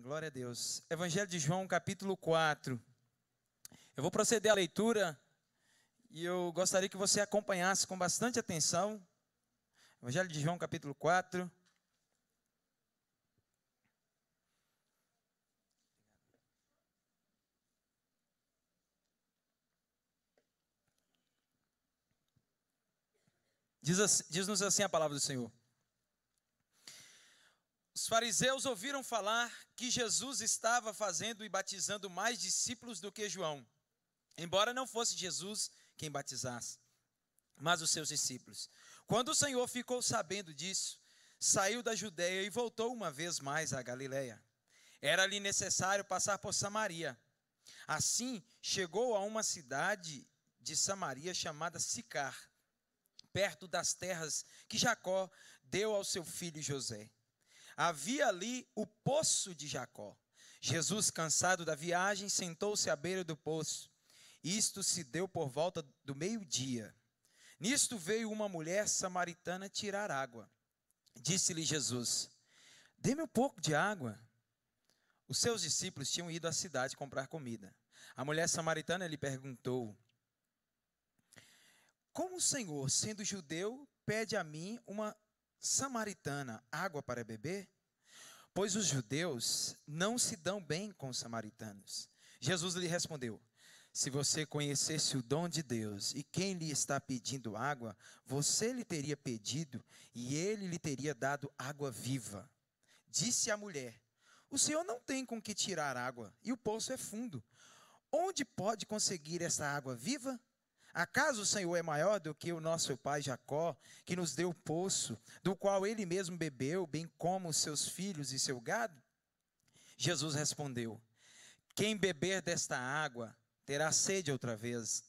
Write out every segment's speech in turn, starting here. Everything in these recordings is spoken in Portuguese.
Glória a Deus. Evangelho de João, capítulo 4. Eu vou proceder à leitura e eu gostaria que você acompanhasse com bastante atenção. Evangelho de João, capítulo 4. Diz-nos assim a palavra do Senhor. Os fariseus ouviram falar que Jesus estava fazendo e batizando mais discípulos do que João, embora não fosse Jesus quem batizasse, mas os seus discípulos. Quando o Senhor ficou sabendo disso, saiu da Judeia e voltou uma vez mais à Galileia. Era-lhe necessário passar por Samaria. Assim, chegou a uma cidade de Samaria chamada Sicar, perto das terras que Jacó deu ao seu filho José. Havia ali o poço de Jacó. Jesus, cansado da viagem, sentou-se à beira do poço. Isto se deu por volta do meio-dia. Nisto veio uma mulher samaritana tirar água. Disse-lhe Jesus: dê-me um pouco de água. Os seus discípulos tinham ido à cidade comprar comida. A mulher samaritana lhe perguntou: como o Senhor, sendo judeu, pede a mim, uma samaritana, água para beber? Pois os judeus não se dão bem com os samaritanos. Jesus lhe respondeu: se você conhecesse o dom de Deus e quem lhe está pedindo água, você lhe teria pedido e ele lhe teria dado água viva. Disse a mulher: o Senhor não tem com que tirar água e o poço é fundo. Onde pode conseguir essa água viva? Acaso o Senhor é maior do que o nosso pai Jacó, que nos deu o poço, do qual ele mesmo bebeu, bem como os seus filhos e seu gado? Jesus respondeu: quem beber desta água terá sede outra vez,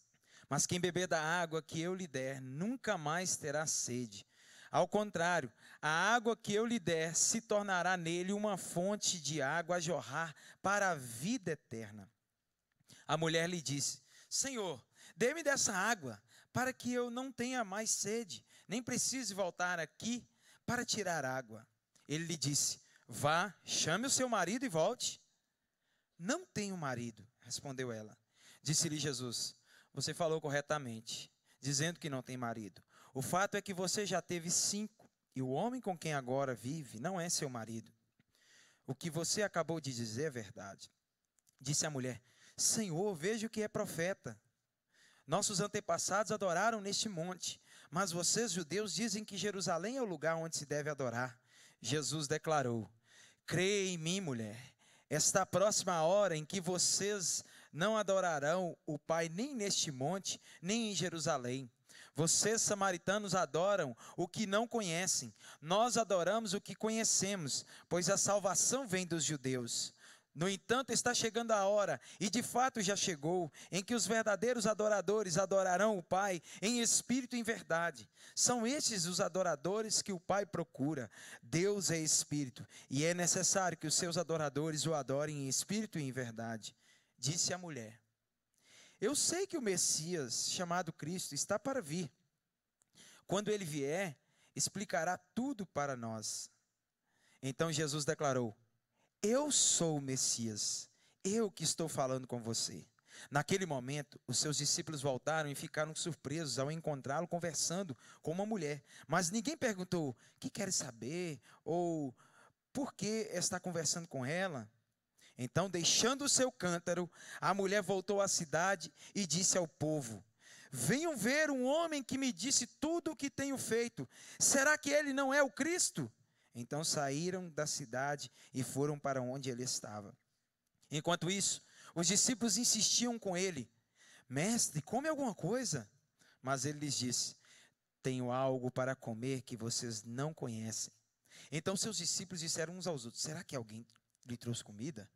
mas quem beber da água que eu lhe der nunca mais terá sede. Ao contrário, a água que eu lhe der se tornará nele uma fonte de água a jorrar para a vida eterna. A mulher lhe disse: Senhor, dê-me dessa água, para que eu não tenha mais sede, nem precise voltar aqui para tirar água. Ele lhe disse: vá, chame o seu marido e volte. Não tenho marido, respondeu ela. Disse-lhe Jesus: você falou corretamente, dizendo que não tem marido. O fato é que você já teve 5, e o homem com quem agora vive não é seu marido. O que você acabou de dizer é verdade. Disse a mulher: Senhor, vejo que é profeta. Nossos antepassados adoraram neste monte, mas vocês, judeus, dizem que Jerusalém é o lugar onde se deve adorar. Jesus declarou: creia em mim, mulher, está próxima a hora em que vocês não adorarão o Pai nem neste monte, nem em Jerusalém. Vocês, samaritanos, adoram o que não conhecem. Nós adoramos o que conhecemos, pois a salvação vem dos judeus. No entanto, está chegando a hora, e de fato já chegou, em que os verdadeiros adoradores adorarão o Pai em espírito e em verdade. São estes os adoradores que o Pai procura. Deus é espírito, e é necessário que os seus adoradores o adorem em espírito e em verdade. Disse a mulher: eu sei que o Messias, chamado Cristo, está para vir. Quando ele vier, explicará tudo para nós. Então Jesus declarou: eu sou o Messias, eu que estou falando com você. Naquele momento, os seus discípulos voltaram e ficaram surpresos ao encontrá-lo conversando com uma mulher. Mas ninguém perguntou: o que quer saber? Ou por que está conversando com ela? Então, deixando o seu cântaro, a mulher voltou à cidade e disse ao povo: venham ver um homem que me disse tudo o que tenho feito. Será que ele não é o Cristo? Então saíram da cidade e foram para onde ele estava. Enquanto isso, os discípulos insistiam com ele: mestre, come alguma coisa. Mas ele lhes disse: tenho algo para comer que vocês não conhecem. Então seus discípulos disseram uns aos outros: será que alguém lhe trouxe comida?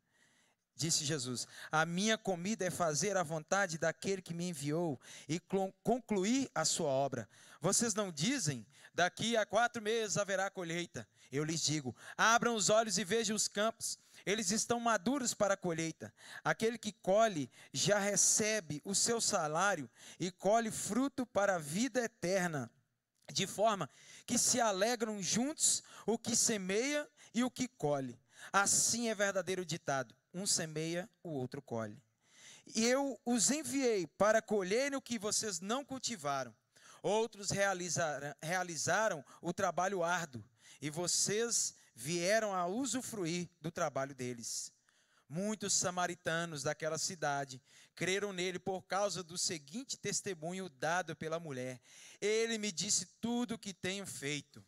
Disse Jesus: a minha comida é fazer a vontade daquele que me enviou e concluir a sua obra. Vocês não dizem: daqui a 4 meses haverá colheita? Eu lhes digo: abram os olhos e vejam os campos, eles estão maduros para a colheita. Aquele que colhe já recebe o seu salário e colhe fruto para a vida eterna, de forma que se alegram juntos o que semeia e o que colhe. Assim é verdadeiro o ditado: um semeia, o outro colhe. E eu os enviei para colherem o que vocês não cultivaram. Outros realizaram o trabalho árduo, e vocês vieram a usufruir do trabalho deles. Muitos samaritanos daquela cidade creram nele por causa do seguinte testemunho dado pela mulher: ele me disse tudo o que tenho feito.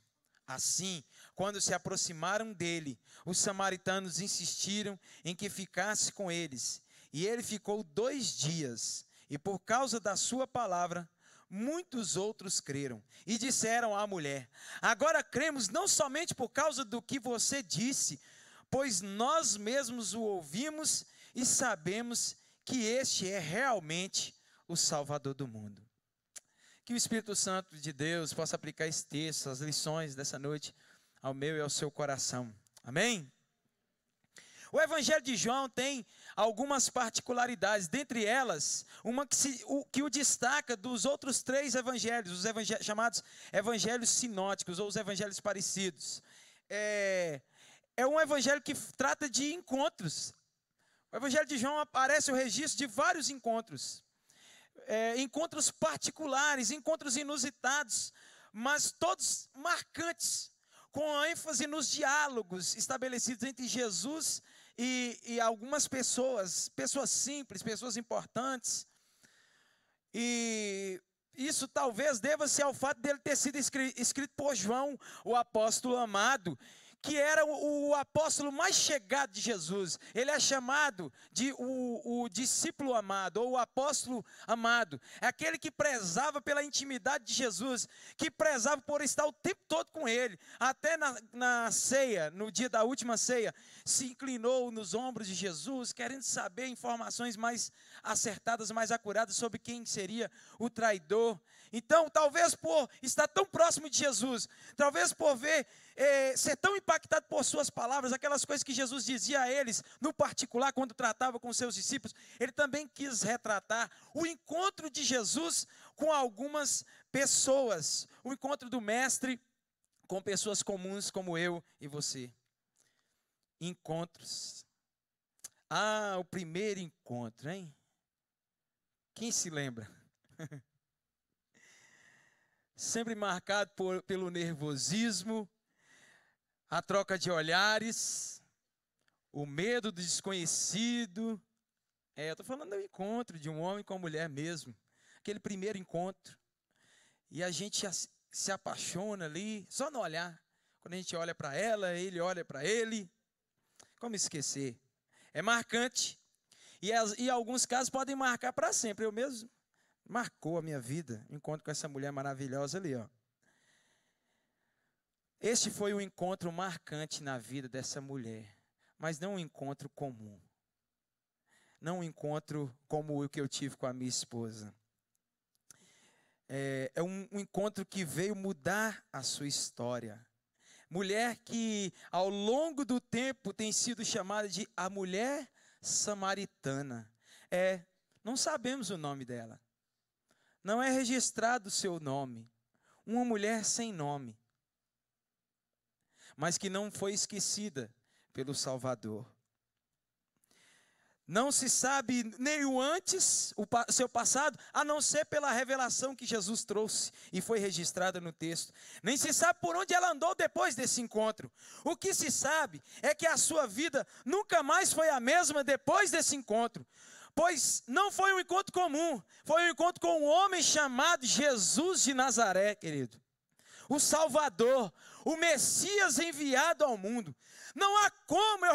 Assim, quando se aproximaram dele, os samaritanos insistiram em que ficasse com eles. E ele ficou 2 dias, e por causa da sua palavra, muitos outros creram. E disseram à mulher: agora cremos não somente por causa do que você disse, pois nós mesmos o ouvimos e sabemos que este é realmente o Salvador do mundo. Que o Espírito Santo de Deus possa aplicar esse texto, as lições dessa noite, ao meu e ao seu coração. Amém? O Evangelho de João tem algumas particularidades, dentre elas, uma que o destaca dos outros 3 evangelhos, os chamados evangelhos sinóticos, ou os evangelhos parecidos. É um evangelho que trata de encontros. O Evangelho de João aparece o registro de vários encontros. Encontros particulares, encontros inusitados, mas todos marcantes, com a ênfase nos diálogos estabelecidos entre Jesus e algumas pessoas simples, pessoas importantes. E isso talvez deva-se ao fato dele ter sido escrito por João, o apóstolo amado, que era o apóstolo mais chegado de Jesus. Ele é chamado de o discípulo amado, ou o apóstolo amado. É aquele que prezava pela intimidade de Jesus, que prezava por estar o tempo todo com ele. Até na ceia, no dia da última ceia, se inclinou nos ombros de Jesus, querendo saber informações mais acertadas, mais acuradas sobre quem seria o traidor. Então, talvez por estar tão próximo de Jesus, talvez por ser tão impactado por suas palavras, aquelas coisas que Jesus dizia a eles, no particular, quando tratava com seus discípulos, ele também quis retratar o encontro de Jesus com algumas pessoas, o encontro do Mestre com pessoas comuns como eu e você. Encontros. O primeiro encontro, hein? Quem se lembra? Sempre marcado pelo nervosismo, a troca de olhares, o medo do desconhecido. Eu estou falando do encontro de um homem com uma mulher mesmo. Aquele primeiro encontro. E a gente se apaixona ali, só no olhar. Quando a gente olha para ela, ele olha para ele. Como esquecer? É marcante. E alguns casos podem marcar para sempre. Eu mesmo marcou a minha vida, encontro com essa mulher maravilhosa ali, ó. Este foi um encontro marcante na vida dessa mulher, mas não um encontro comum. Não um encontro como o que eu tive com a minha esposa. É um encontro que veio mudar a sua história. Mulher que ao longo do tempo tem sido chamada de a mulher samaritana. Não sabemos o nome dela. Não é registrado o seu nome. Uma mulher sem nome. Mas que não foi esquecida pelo Salvador. Não se sabe nem o antes, o seu passado, a não ser pela revelação que Jesus trouxe e foi registrada no texto. Nem se sabe por onde ela andou depois desse encontro. O que se sabe é que a sua vida nunca mais foi a mesma depois desse encontro. Pois não foi um encontro comum, foi um encontro com um homem chamado Jesus de Nazaré, querido. O Salvador, o Messias enviado ao mundo. Não há como, eu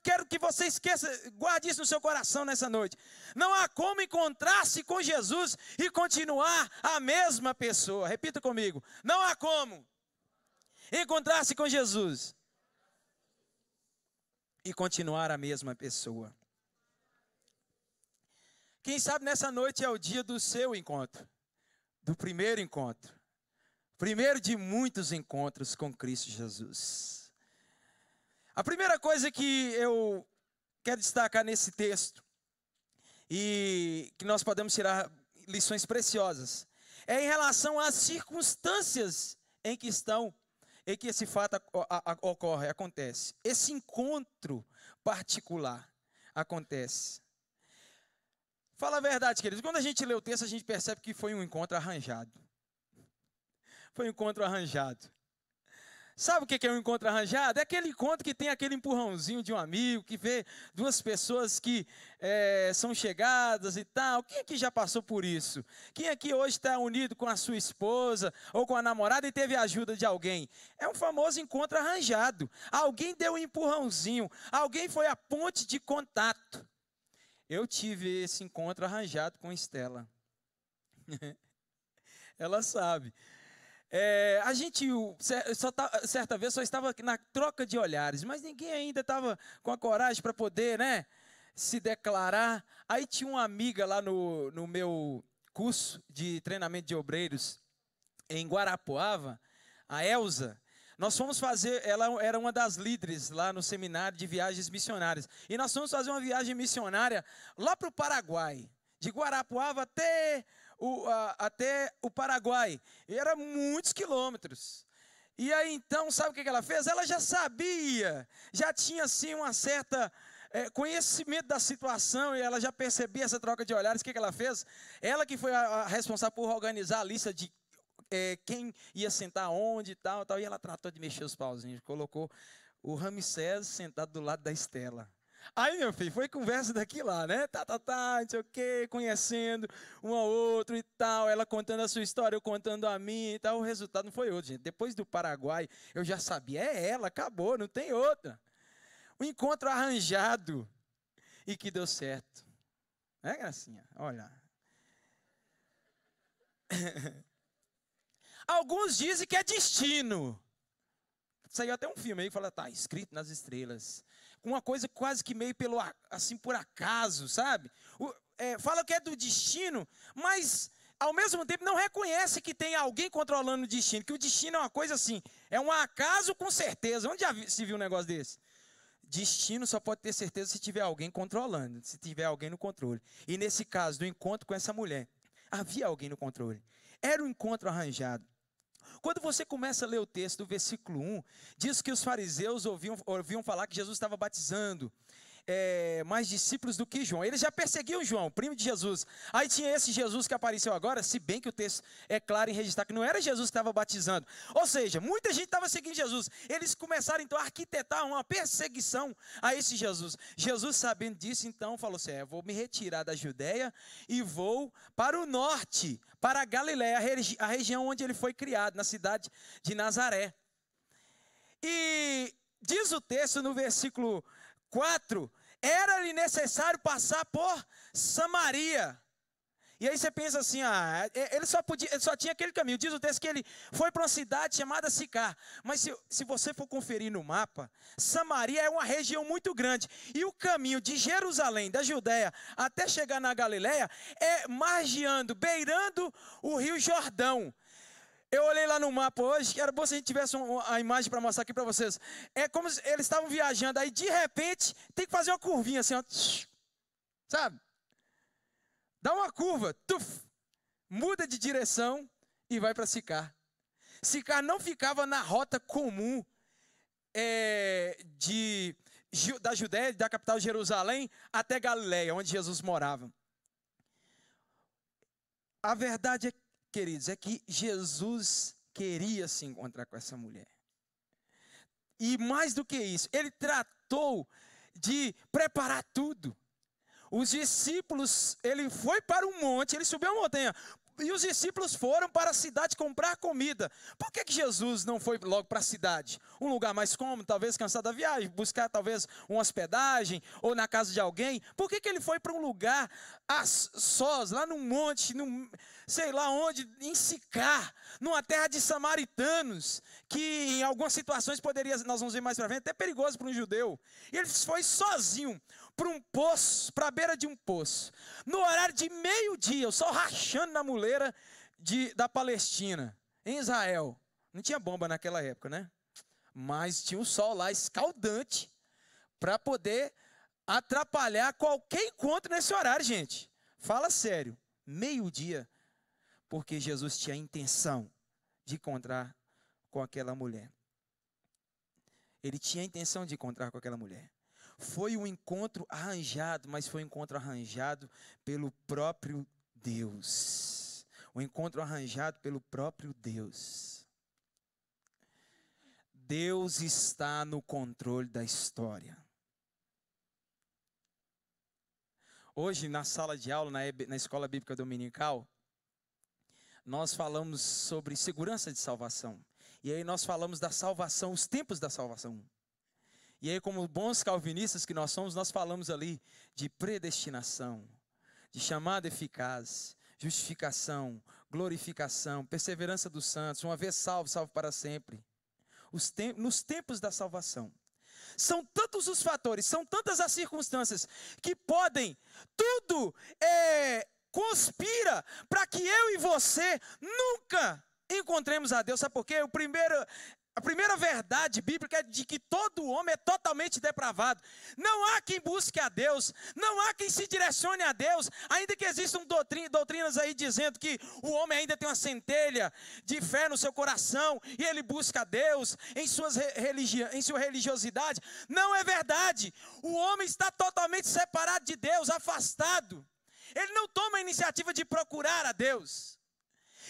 quero que você esqueça, guarde isso no seu coração nessa noite. Não há como encontrar-se com Jesus e continuar a mesma pessoa. Repita comigo. Não há como encontrar-se com Jesus e continuar a mesma pessoa. Quem sabe nessa noite é o dia do seu encontro, do primeiro encontro. Primeiro de muitos encontros com Cristo Jesus. A primeira coisa que eu quero destacar nesse texto, e que nós podemos tirar lições preciosas, é em relação às circunstâncias em que estão em que esse fato acontece. Esse encontro particular acontece. Fala a verdade, queridos. Quando a gente lê o texto, a gente percebe que foi um encontro arranjado. Foi um encontro arranjado. Sabe o que é um encontro arranjado? É aquele encontro que tem aquele empurrãozinho de um amigo, que vê duas pessoas que são chegadas e tal. Quem aqui já passou por isso? Quem aqui hoje está unido com a sua esposa ou com a namorada e teve a ajuda de alguém? É um famoso encontro arranjado. Alguém deu um empurrãozinho, alguém foi a ponte de contato. Eu tive esse encontro arranjado com Estela. Ela sabe. A gente, certa vez, só estava na troca de olhares, mas ninguém ainda estava com a coragem para poder, né, se declarar. Aí tinha uma amiga lá no meu curso de treinamento de obreiros em Guarapuava, a Elza. Nós fomos fazer, ela era uma das líderes lá no seminário de viagens missionárias. E nós fomos fazer uma viagem missionária lá para o Paraguai, de Guarapuava até o Paraguai, e era muitos quilômetros. E aí então, sabe o que ela fez? Ela já sabia, já tinha assim uma certa conhecimento da situação, e ela já percebia essa troca de olhares. O que ela fez? Ela que foi a responsável por organizar a lista de quem ia sentar onde e tal, e ela tratou de mexer os pauzinhos, colocou o Ramsés sentado do lado da Estela. Aí, meu filho, foi conversa daqui lá, né? Não sei o quê, conhecendo um ao outro e tal. Ela contando a sua história, eu contando a minha e tal. O resultado não foi outro, gente. Depois do Paraguai, eu já sabia. É ela, acabou, não tem outra. Um encontro arranjado e que deu certo. Gracinha? Olha. Alguns dizem que é destino. Saiu até um filme aí que fala, tá escrito nas estrelas. Uma coisa quase que meio assim por acaso, sabe? Fala que é do destino, mas ao mesmo tempo não reconhece que tem alguém controlando o destino. Que o destino é uma coisa assim, é um acaso com certeza. Onde já se viu um negócio desse? Destino só pode ter certeza se tiver alguém controlando, se tiver alguém no controle. E nesse caso, do encontro com essa mulher, havia alguém no controle. Era um encontro arranjado. Quando você começa a ler o texto do versículo 1, diz que os fariseus ouviam falar que Jesus estava batizando mais discípulos do que João. Eles já perseguiam João, primo de Jesus. Aí tinha esse Jesus que apareceu agora, se bem que o texto é claro em registrar que não era Jesus que estava batizando. Ou seja, muita gente estava seguindo Jesus. Eles começaram então a arquitetar uma perseguição a esse Jesus. Jesus, sabendo disso, então falou assim, vou me retirar da Judéia e vou para o norte, para a Galiléia, a região onde ele foi criado, na cidade de Nazaré. E diz o texto no versículo 4, era-lhe necessário passar por Samaria. E aí você pensa assim, ele só tinha aquele caminho. Diz o texto que ele foi para uma cidade chamada Sicar. Mas se você for conferir no mapa, Samaria é uma região muito grande. E o caminho de Jerusalém, da Judéia, até chegar na Galiléia, é margeando, beirando o rio Jordão. Eu olhei lá no mapa hoje, que era bom se a gente tivesse a imagem para mostrar aqui para vocês. É como se eles estavam viajando, aí de repente tem que fazer uma curvinha assim, ó, sabe? Dá uma curva, muda de direção e vai para Sicar. Sicar não ficava na rota comum da Judéia, da capital Jerusalém, até Galiléia, onde Jesus morava. A verdade, queridos, é que Jesus queria se encontrar com essa mulher. E mais do que isso, ele tratou de preparar tudo. Os discípulos, ele foi para um monte, ele subiu a montanha, e os discípulos foram para a cidade comprar comida. Por que Jesus não foi logo para a cidade? Um lugar mais cômodo, talvez cansado da viagem, buscar talvez uma hospedagem, ou na casa de alguém. Por que ele foi para um lugar sós, lá num monte, sei lá onde, em Sicar, numa terra de samaritanos, que em algumas situações poderia, nós vamos ver mais para frente, até perigoso para um judeu. E ele foi sozinho para um poço, para a beira de um poço, no horário de meio-dia, o sol rachando na muleira da Palestina, em Israel. Não tinha bomba naquela época, né? Mas tinha um sol lá escaldante para poder atrapalhar qualquer encontro nesse horário, gente. Fala sério, meio-dia, porque Jesus tinha a intenção de encontrar com aquela mulher. Ele tinha a intenção de encontrar com aquela mulher. Foi um encontro arranjado, mas foi um encontro arranjado pelo próprio Deus. Um encontro arranjado pelo próprio Deus. Deus está no controle da história. Hoje, na sala de aula, na Escola Bíblica Dominical, nós falamos sobre segurança de salvação. E aí nós falamos da salvação, os tempos da salvação. E aí, como bons calvinistas que nós somos, nós falamos ali de predestinação, de chamado eficaz, justificação, glorificação, perseverança dos santos, uma vez salvo, salvo para sempre. Nos tempos da salvação. São tantos os fatores, são tantas as circunstâncias que podem, tudo conspira para que eu e você nunca encontremos a Deus. Sabe por quê? A primeira verdade bíblica é de que todo homem é totalmente depravado. Não há quem busque a Deus, não há quem se direcione a Deus, ainda que existam doutrinas aí dizendo que o homem ainda tem uma centelha de fé no seu coração e ele busca a Deus em sua religiosidade. Não é verdade. O homem está totalmente separado de Deus, afastado. Ele não toma a iniciativa de procurar a Deus.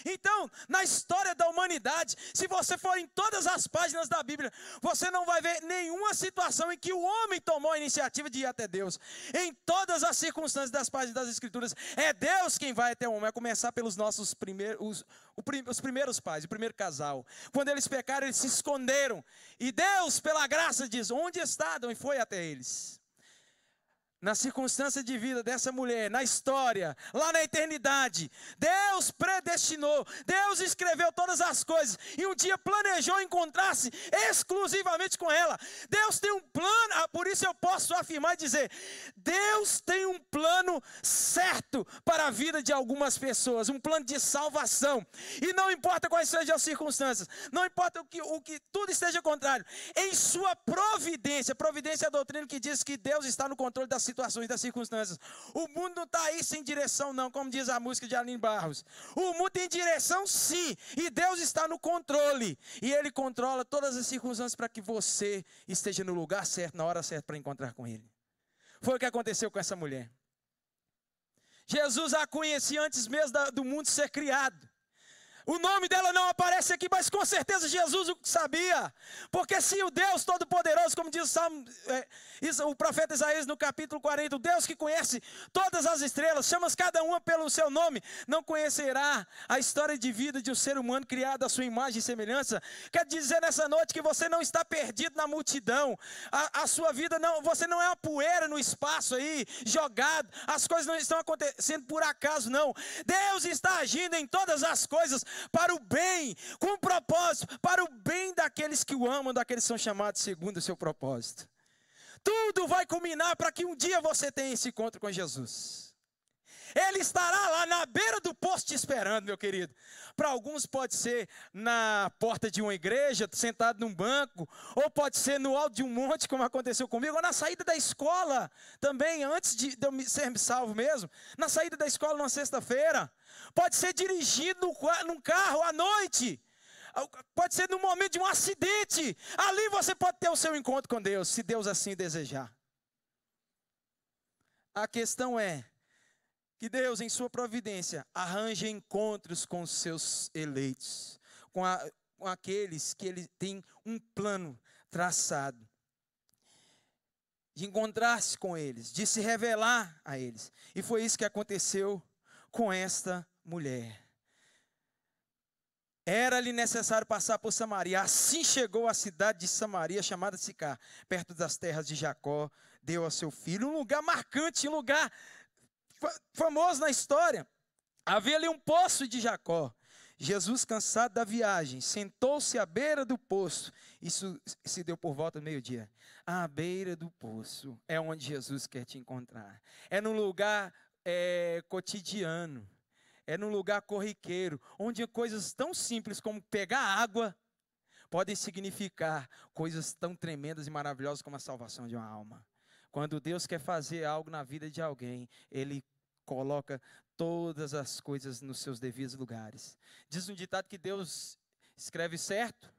Então, na história da humanidade, se você for em todas as páginas da Bíblia, você não vai ver nenhuma situação em que o homem tomou a iniciativa de ir até Deus. Em todas as circunstâncias das páginas das Escrituras, é Deus quem vai até o homem, a começar pelos nossos os primeiros pais, o primeiro casal. Quando eles pecaram, eles se esconderam. E Deus, pela graça, diz, onde estão? E foi até eles. Na circunstância de vida dessa mulher, na história, lá na eternidade, Deus predestinou, Deus escreveu todas as coisas e um dia planejou encontrar-se exclusivamente com ela. Deus tem um plano, por isso eu posso afirmar e dizer, Deus tem um plano certo para a vida de algumas pessoas, um plano de salvação. E não importa quais sejam as circunstâncias, não importa o que tudo esteja contrário, em sua providência, providência é a doutrina que diz que Deus está no controle das situações, das circunstâncias. O mundo não está aí sem direção não, como diz a música de Aline Barros. O mundo tem direção sim, e Deus está no controle. E Ele controla todas as circunstâncias para que você esteja no lugar certo, na hora certa para encontrar com Ele. Foi o que aconteceu com essa mulher. Jesus a conhecia antes mesmo do mundo ser criado. O nome dela não aparece aqui, mas com certeza Jesus o sabia. Porque se o Deus Todo-Poderoso, como diz o profeta Isaías no capítulo 40, o Deus que conhece todas as estrelas, chama cada uma pelo seu nome, não conhecerá a história de vida de um ser humano criado à sua imagem e semelhança. Quer dizer nessa noite que você não está perdido na multidão. A sua vida, não, você não é uma poeira no espaço aí, jogado. As coisas não estão acontecendo por acaso, não. Deus está agindo em todas as coisas para o bem, com um propósito, para o bem daqueles que o amam, daqueles que são chamados segundo o seu propósito. Tudo vai culminar para que um dia você tenha esse encontro com Jesus. Ele estará lá na beira do poço te esperando, meu querido. Para alguns pode ser na porta de uma igreja, sentado num banco, ou pode ser no alto de um monte, como aconteceu comigo, ou na saída da escola, também, antes de eu ser salvo mesmo, na saída da escola numa sexta-feira. Pode ser dirigido num carro à noite. Pode ser no momento de um acidente. Ali você pode ter o seu encontro com Deus, se Deus assim desejar. A questão é que Deus, em sua providência, arranja encontros com os seus eleitos, com aqueles que Ele tem um plano traçado, de encontrar-se com eles, de se revelar a eles. E foi isso que aconteceu com esta mulher. Era-lhe necessário passar por Samaria. Assim chegou à cidade de Samaria, chamada Sicar, perto das terras de Jacó, deu a seu filho. Um lugar marcante, um lugar famoso na história. Havia ali um poço de Jacó. Jesus, cansado da viagem, sentou-se à beira do poço. Isso se deu por volta do meio-dia. À beira do poço é onde Jesus quer te encontrar. É num lugar cotidiano. É num lugar corriqueiro, onde coisas tão simples como pegar água podem significar coisas tão tremendas e maravilhosas como a salvação de uma alma. Quando Deus quer fazer algo na vida de alguém, Ele coloca todas as coisas nos seus devidos lugares. Diz um ditado que Deus escreve certo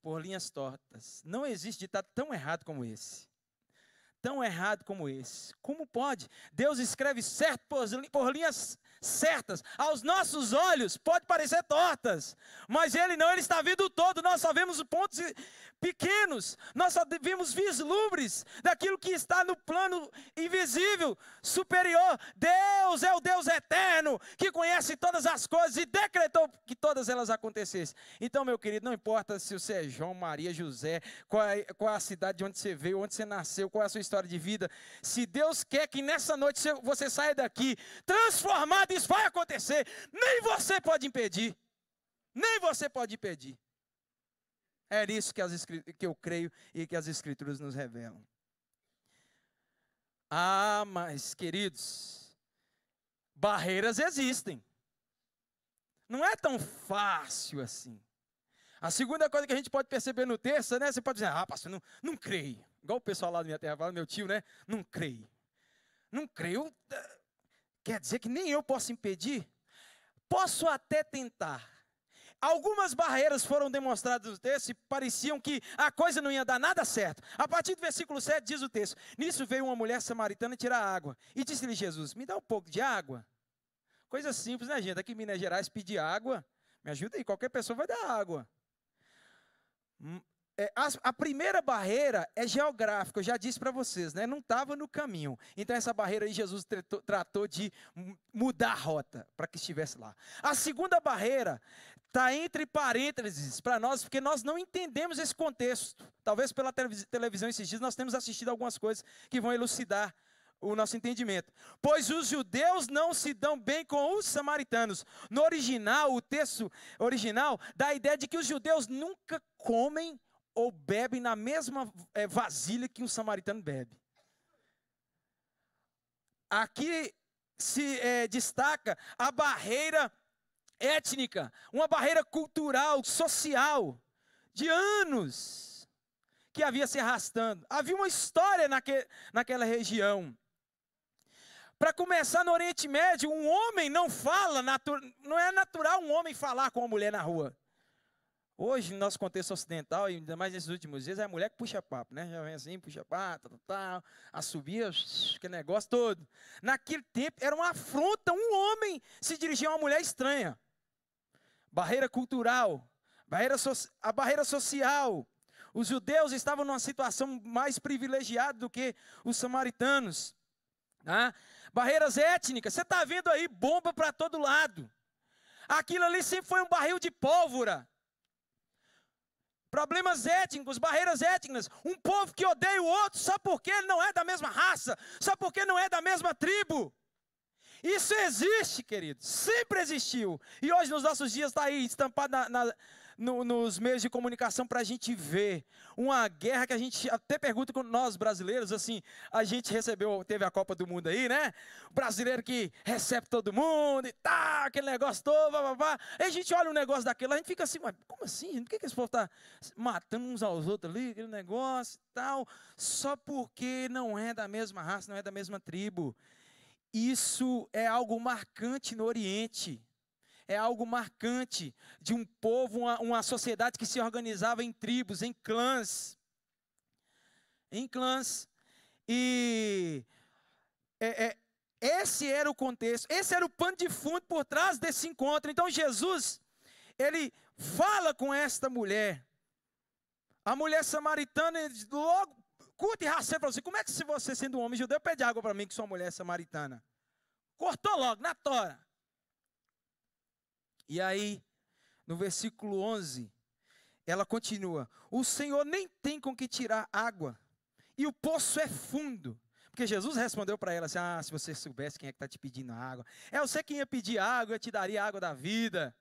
por linhas tortas. Não existe ditado tão errado como esse. Tão errado como esse. Como pode? Deus escreve certo por linhas certas. Aos nossos olhos pode parecer tortas, mas Ele não, Ele está vendo o todo. Nós só vemos pontos pequenos, nós só vimos vislumbres daquilo que está no plano invisível, superior. Deus é o Deus eterno, que conhece todas as coisas e decretou que todas elas acontecessem. Então, meu querido, não importa se você é João, Maria, José, qual é a cidade de onde você veio, onde você nasceu, qual é a sua história de vida, se Deus quer que nessa noite você saia daqui transformado, isso vai acontecer. Nem você pode impedir. Nem você pode impedir. É isso que eu creio e que as Escrituras nos revelam. Ah, mas, queridos, barreiras existem. Não é tão fácil assim. A segunda coisa que a gente pode perceber no texto, né? Você pode dizer, pastor, não creio. Igual o pessoal lá da minha terra fala, meu tio, né? Não creio. Não creio. Quer dizer que nem eu posso impedir? Posso até tentar. Algumas barreiras foram demonstradas no texto e pareciam que a coisa não ia dar nada certo. A partir do versículo 7 diz o texto: nisso veio uma mulher samaritana tirar água. E disse-lhe Jesus, me dá um pouco de água. Coisa simples, né, gente? Aqui em Minas Gerais pedir água, me ajuda aí, qualquer pessoa vai dar água. A primeira barreira é geográfica, eu já disse para vocês, né? Não estava no caminho. Então essa barreira aí Jesus tratou de mudar a rota para que estivesse lá. A segunda barreira está entre parênteses para nós, porque nós não entendemos esse contexto. Talvez pela televisão esses dias nós temos assistido algumas coisas que vão elucidar o nosso entendimento. Pois os judeus não se dão bem com os samaritanos. No original, o texto original dá a ideia de que os judeus nunca comem ou bebem na mesma vasilha que um samaritano bebe. Aqui se destaca a barreira étnica, uma barreira cultural, social, de anos, que havia se arrastando. Havia uma história naquela região. Para começar, no Oriente Médio, um homem não fala, não é natural um homem falar com uma mulher na rua. Hoje, no nosso contexto ocidental, ainda mais nesses últimos dias, é a mulher que puxa papo, né? Já vem assim, puxa papo, assobia, aquele negócio todo. Naquele tempo, era uma afronta um homem se dirigir a uma mulher estranha. Barreira cultural, a barreira social. Os judeus estavam numa situação mais privilegiada do que os samaritanos. Barreiras étnicas, você está vendo aí bomba para todo lado. Aquilo ali sempre foi um barril de pólvora. Problemas étnicos, barreiras étnicas, um povo que odeia o outro só porque ele não é da mesma raça, só porque não é da mesma tribo. Isso existe, querido, sempre existiu. E hoje nos nossos dias está aí estampado nos meios de comunicação para a gente ver uma guerra que a gente até pergunta com nós brasileiros, assim, a gente teve a Copa do Mundo aí, né? O brasileiro que recebe todo mundo e tal, aquele negócio todo, Aí a gente olha um negócio daquele, a gente fica assim, mas como assim? Por que esse povo está matando uns aos outros ali, aquele negócio e tal, só porque não é da mesma raça, não é da mesma tribo. Isso é algo marcante no Oriente. É algo marcante de um povo, uma sociedade que se organizava em tribos, em clãs. Em clãs. E esse era o contexto, esse era o pano de fundo por trás desse encontro. Então Jesus, ele fala com esta mulher. A mulher samaritana, logo, curta e rasteira, falou assim, como é que se você, sendo um homem judeu, pede água para mim que sou uma mulher samaritana? Cortou logo, na tora. E aí, no versículo 11, ela continua, o Senhor nem tem com que tirar água, e o poço é fundo. Porque Jesus respondeu para ela assim, se você soubesse quem é que está te pedindo água. Eu sei quem ia pedir água, eu te daria a água da vida.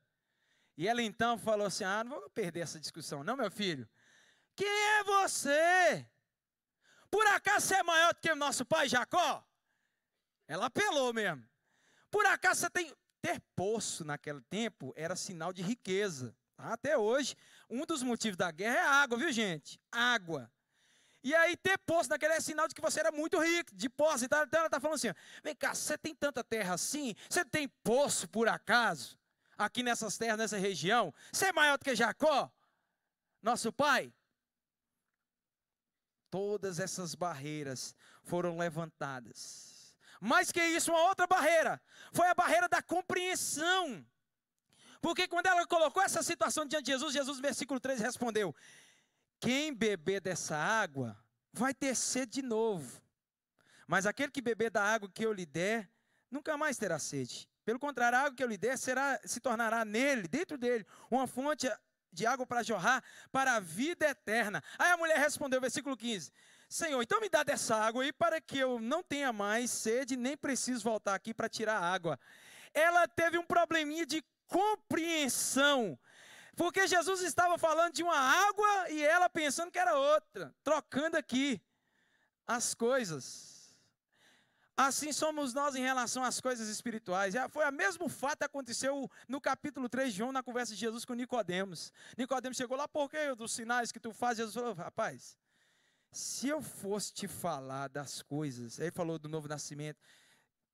E ela então falou assim, não vou perder essa discussão não, meu filho. Quem é você? Por acaso você é maior do que o nosso pai Jacó? Ela apelou mesmo. Por acaso você tem... Ter poço naquele tempo era sinal de riqueza. Tá? Até hoje, um dos motivos da guerra é a água, viu gente? Água. E aí ter poço naquele é sinal de que você era muito rico, de posse e tal. Então ela está falando assim, vem cá, você tem tanta terra assim? Você tem poço por acaso? Aqui nessas terras, nessa região? Você é maior do que Jacó? nosso Pai. Todas essas barreiras foram levantadas. Mais que isso, uma outra barreira, foi a barreira da compreensão. Porque quando ela colocou essa situação diante de Jesus, Jesus, versículo 3, respondeu: quem beber dessa água vai ter sede de novo. Mas aquele que beber da água que eu lhe der, nunca mais terá sede. Pelo contrário, a água que eu lhe der se tornará nele, dentro dele, uma fonte de água para jorrar para a vida eterna. Aí a mulher respondeu, versículo 15, Senhor, então me dá dessa água aí para que eu não tenha mais sede, nem preciso voltar aqui para tirar a água. Ela teve um probleminha de compreensão, porque Jesus estava falando de uma água e ela pensando que era outra, trocando aqui as coisas. Assim somos nós em relação às coisas espirituais. Foi o mesmo fato que aconteceu no capítulo 3 de João, na conversa de Jesus com Nicodemos. Nicodemos chegou lá, por que dos sinais que tu fazes? Jesus falou, rapaz, se eu fosse te falar das coisas, ele falou do novo nascimento,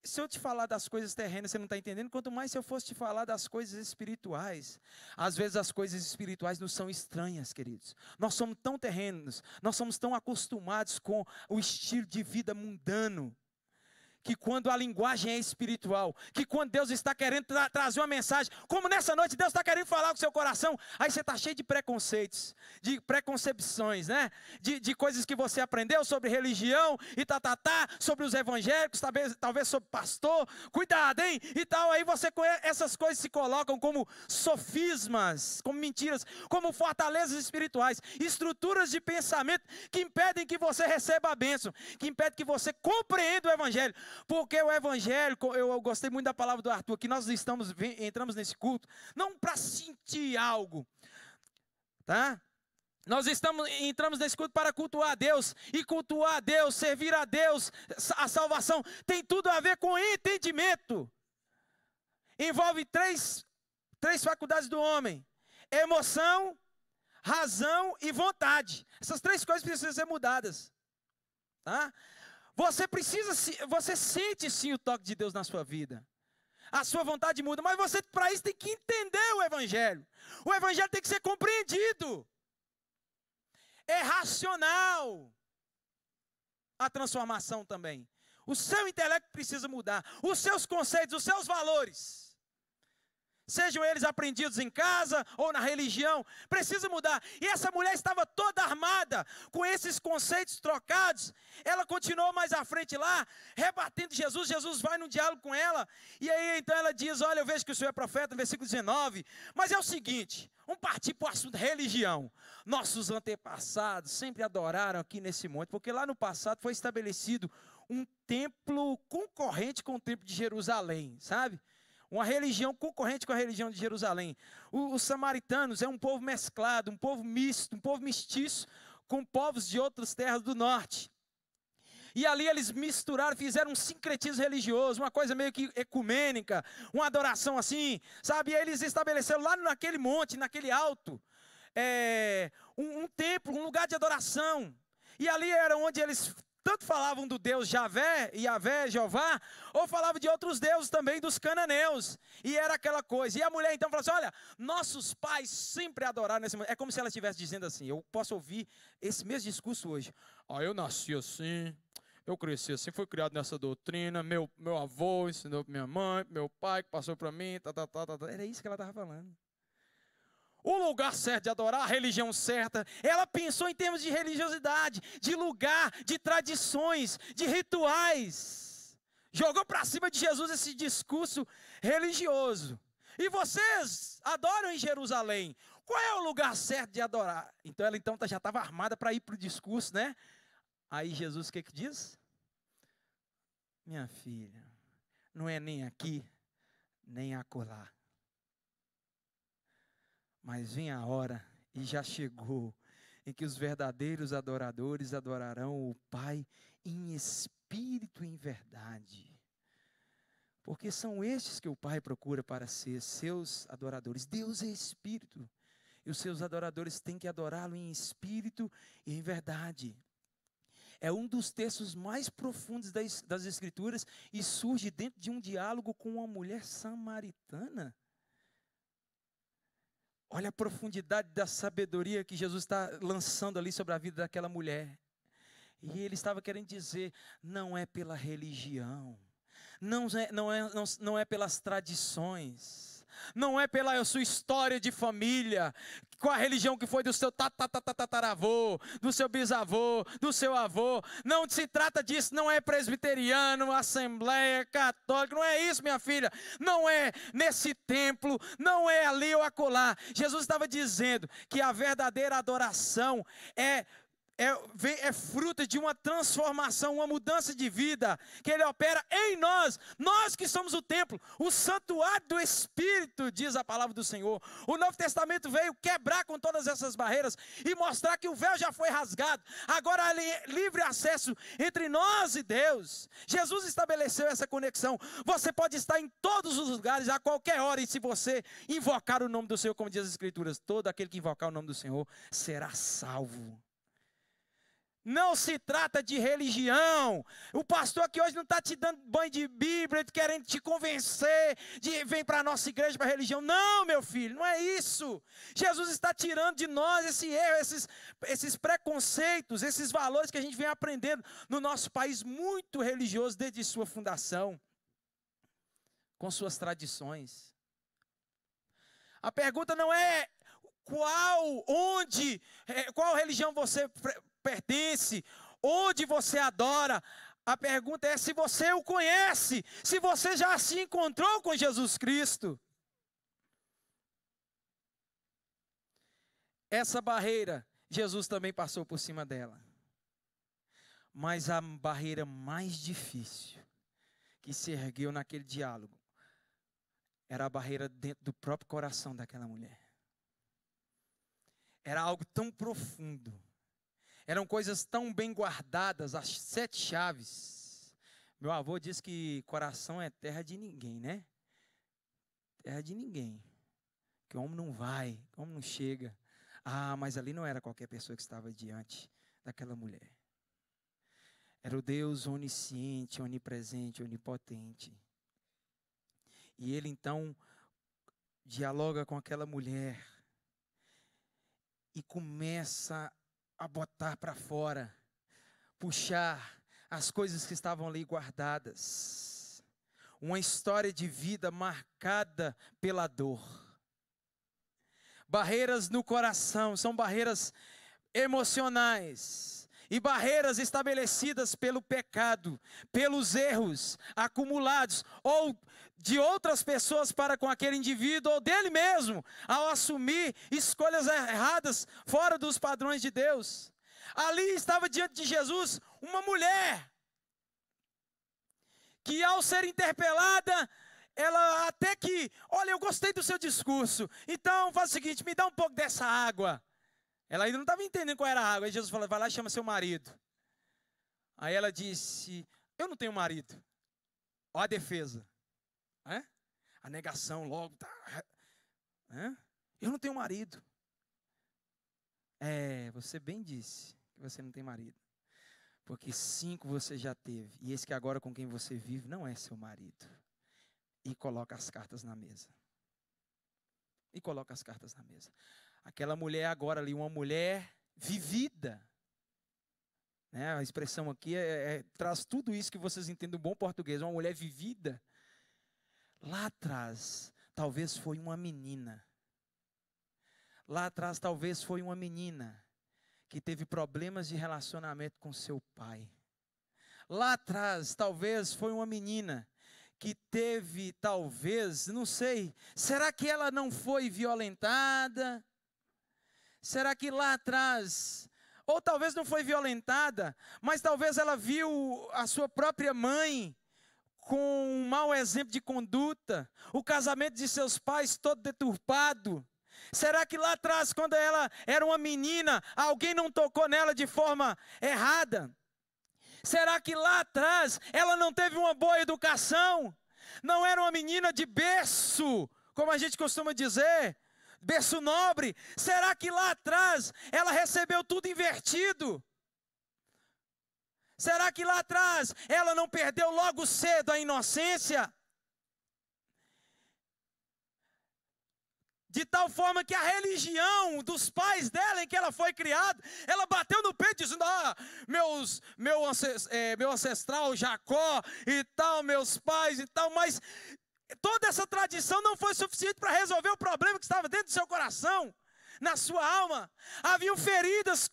se eu te falar das coisas terrenas, você não está entendendo, quanto mais se eu fosse te falar das coisas espirituais. Às vezes as coisas espirituais nos são estranhas, queridos. Nós somos tão terrenos, nós somos tão acostumados com o estilo de vida mundano, que quando a linguagem é espiritual, que quando Deus está querendo trazer uma mensagem, como nessa noite Deus está querendo falar com o seu coração, aí você está cheio de preconceitos, de preconcepções, né? De coisas que você aprendeu sobre religião, e sobre os evangélicos, talvez sobre pastor, cuidado, hein? E tal, aí essas coisas se colocam como sofismas, como mentiras, como fortalezas espirituais, estruturas de pensamento que impedem que você receba a bênção, que impedem que você compreenda o evangelho. Porque o evangelho, eu gostei muito da palavra do Arthur, que nós entramos nesse culto, não para sentir algo, tá? Nós entramos nesse culto para cultuar a Deus, e cultuar a Deus, servir a Deus, a salvação, tem tudo a ver com entendimento. Envolve três faculdades do homem: emoção, razão e vontade. Essas três coisas precisam ser mudadas, tá? Você sente sim o toque de Deus na sua vida. A sua vontade muda, mas você para isso tem que entender o evangelho. O evangelho tem que ser compreendido. É racional a transformação também. O seu intelecto precisa mudar. Os seus conceitos, os seus valores, sejam eles aprendidos em casa ou na religião, precisa mudar. E essa mulher estava toda armada com esses conceitos trocados. Ela continuou mais à frente lá, rebatendo Jesus. Jesus vai num diálogo com ela. E aí então ela diz, olha, eu vejo que o senhor é profeta, no versículo 19. Mas é o seguinte, vamos partir para o assunto religião. Nossos antepassados sempre adoraram aqui nesse monte, porque lá no passado foi estabelecido um templo concorrente com o templo de Jerusalém, sabe? Uma religião concorrente com a religião de Jerusalém. Os samaritanos é um povo mesclado, um povo misto, um povo mestiço com povos de outras terras do norte. E ali eles misturaram, fizeram um sincretismo religioso, uma coisa meio que ecumênica, uma adoração assim, sabe? E eles estabeleceram lá naquele monte, naquele alto, um templo, um lugar de adoração. E ali era onde eles tanto falavam do Deus Javé, Jeová, ou falavam de outros deuses também, dos cananeus. E era aquela coisa. E a mulher então falou assim, olha, nossos pais sempre adoraram nesse mundo. É como se ela estivesse dizendo assim, eu posso ouvir esse mesmo discurso hoje. Eu nasci assim, eu cresci assim, fui criado nessa doutrina, meu avô ensinou para minha mãe, meu pai que passou para mim, Era isso que ela estava falando. O lugar certo de adorar, a religião certa. Ela pensou em termos de religiosidade, de lugar, de tradições, de rituais. Jogou para cima de Jesus esse discurso religioso. E vocês adoram em Jerusalém. Qual é o lugar certo de adorar? Então ela já estava armada para ir para o discurso, né? Aí Jesus o que diz? Minha filha, não é nem aqui, nem acolá. Mas vem a hora, e já chegou, em que os verdadeiros adoradores adorarão o Pai em espírito e em verdade. Porque são estes que o Pai procura para ser seus adoradores. Deus é espírito, e os seus adoradores têm que adorá-lo em espírito e em verdade. É um dos textos mais profundos das Escrituras e surge dentro de um diálogo com uma mulher samaritana. Olha a profundidade da sabedoria que Jesus está lançando ali sobre a vida daquela mulher. E ele estava querendo dizer, não é pela religião, não é pelas tradições, não é pela sua história de família, com a religião que foi do seu tataravô, do seu bisavô, do seu avô. Não se trata disso, não é presbiteriano, assembleia, católica, não é isso, minha filha. Não é nesse templo, não é ali ou acolá. Jesus estava dizendo que a verdadeira adoração é fruto de uma transformação, uma mudança de vida, que Ele opera em nós, nós que somos o templo, o santuário do Espírito, diz a palavra do Senhor. O Novo Testamento veio quebrar com todas essas barreiras e mostrar que o véu já foi rasgado, agora há livre acesso entre nós e Deus. Jesus estabeleceu essa conexão. Você pode estar em todos os lugares, a qualquer hora, e se você invocar o nome do Senhor, como diz as Escrituras, todo aquele que invocar o nome do Senhor será salvo. Não se trata de religião. O pastor aqui hoje não está te dando banho de Bíblia, querendo te convencer de vem para a nossa igreja para a religião. Não, meu filho, não é isso. Jesus está tirando de nós esse erro, esses preconceitos, esses valores que a gente vem aprendendo no nosso país muito religioso desde sua fundação, com suas tradições. A pergunta não é qual religião você pertence, onde você adora. A pergunta é se você o conhece, se você já se encontrou com Jesus Cristo. Essa barreira, Jesus também passou por cima dela. Mas a barreira mais difícil que se ergueu naquele diálogo era a barreira dentro do próprio coração daquela mulher. Era algo tão profundo. Eram coisas tão bem guardadas, as 7 chaves. Meu avô disse que coração é terra de ninguém, né? Terra de ninguém. Que o homem não vai, que o homem não chega. Ah, mas ali não era qualquer pessoa que estava diante daquela mulher. Era o Deus onisciente, onipresente, onipotente. E ele então dialoga com aquela mulher e começa a botar para fora, puxar as coisas que estavam ali guardadas. Uma história de vida marcada pela dor. Barreiras no coração, são barreiras emocionais e barreiras estabelecidas pelo pecado, pelos erros acumulados ou de outras pessoas para com aquele indivíduo ou dele mesmo, ao assumir escolhas erradas fora dos padrões de Deus. Ali estava diante de Jesus uma mulher que, ao ser interpelada, ela até que, olha, eu gostei do seu discurso, então faz o seguinte, me dá um pouco dessa água. Ela ainda não estava entendendo qual era a água. Aí Jesus falou, vai lá e chama seu marido. Aí ela disse, eu não tenho marido. Olha a defesa. A negação logo. Eu não tenho marido. Você bem disse que você não tem marido. Porque 5 você já teve. E esse que agora com quem você vive não é seu marido. E coloca as cartas na mesa. Aquela mulher agora ali, uma mulher vivida. A expressão aqui traz tudo isso que vocês entendem do bom português. Uma mulher vivida. Lá atrás, talvez foi uma menina. Que teve problemas de relacionamento com seu pai. Lá atrás, talvez foi uma menina que teve, talvez, não sei, será que ela não foi violentada? Será que lá atrás, ou talvez não foi violentada, mas talvez ela viu a sua própria mãe com um mau exemplo de conduta, o casamento de seus pais todo deturpado. Será que lá atrás, quando ela era uma menina, alguém não tocou nela de forma errada? Será que lá atrás ela não teve uma boa educação? Não era uma menina de berço, como a gente costuma dizer, berço nobre? Será que lá atrás ela recebeu tudo invertido? Será que lá atrás ela não perdeu logo cedo a inocência? De tal forma que a religião dos pais dela, em que ela foi criada, ela bateu no peito dizendo, meu ancestral Jacó e tal, meus pais e tal, mas toda essa tradição não foi suficiente para resolver o problema que estava dentro do seu coração, na sua alma. Haviam feridas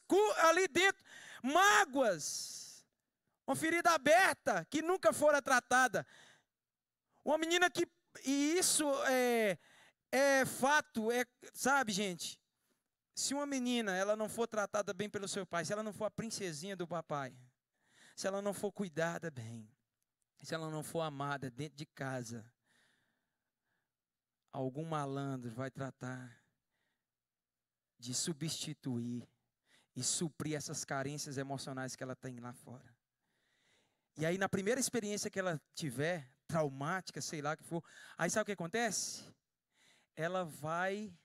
ali dentro, mágoas, uma ferida aberta que nunca fora tratada. Uma menina que, e isso é fato, sabe, gente? Se uma menina, ela não for tratada bem pelo seu pai, se ela não for a princesinha do papai, se ela não for cuidada bem, se ela não for amada dentro de casa, algum malandro vai tratar de substituir e suprir essas carências emocionais que ela tem lá fora. E aí, na primeira experiência que ela tiver, traumática, sei lá o que for, aí sabe o que acontece? Ela vai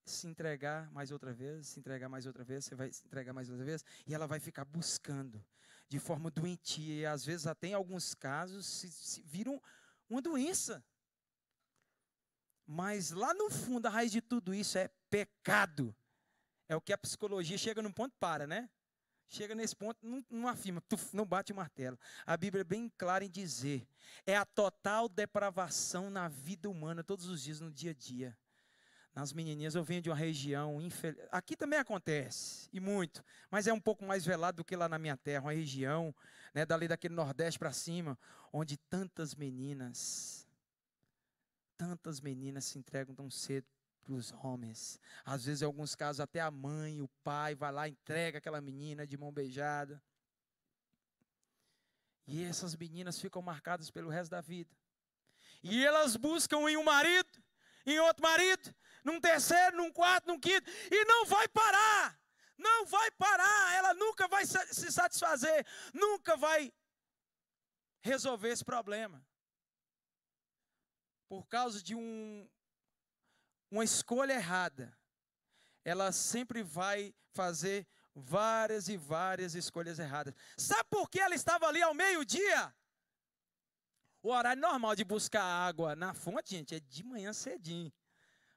se entregar mais outra vez, se entregar mais outra vez, você vai se entregar mais outra vez, e ela vai ficar buscando de forma doentia, e às vezes até em alguns casos se viram uma doença. Mas lá no fundo, a raiz de tudo isso é pecado. É o que a psicologia chega num ponto para, né? Chega nesse ponto, não afirma, não bate o martelo. A Bíblia é bem clara em dizer, é a total depravação na vida humana, todos os dias, no dia a dia. Nas menininhas, eu venho de uma região, aqui também acontece, e muito, mas é um pouco mais velado do que lá na minha terra, uma região, né, dali daquele Nordeste para cima, onde tantas meninas se entregam tão cedo para os homens. Às vezes, em alguns casos, até a mãe, o pai, vai lá e entrega aquela menina de mão beijada. E essas meninas ficam marcadas pelo resto da vida. E elas buscam em um marido, em outro marido, num terceiro, num quarto, num quinto, e não vai parar. Não vai parar. Ela nunca vai se satisfazer, nunca vai resolver esse problema. Por causa de uma escolha errada, ela sempre vai fazer várias e várias escolhas erradas. Sabe por que ela estava ali ao meio-dia? O horário normal de buscar água na fonte, gente, é de manhã cedinho,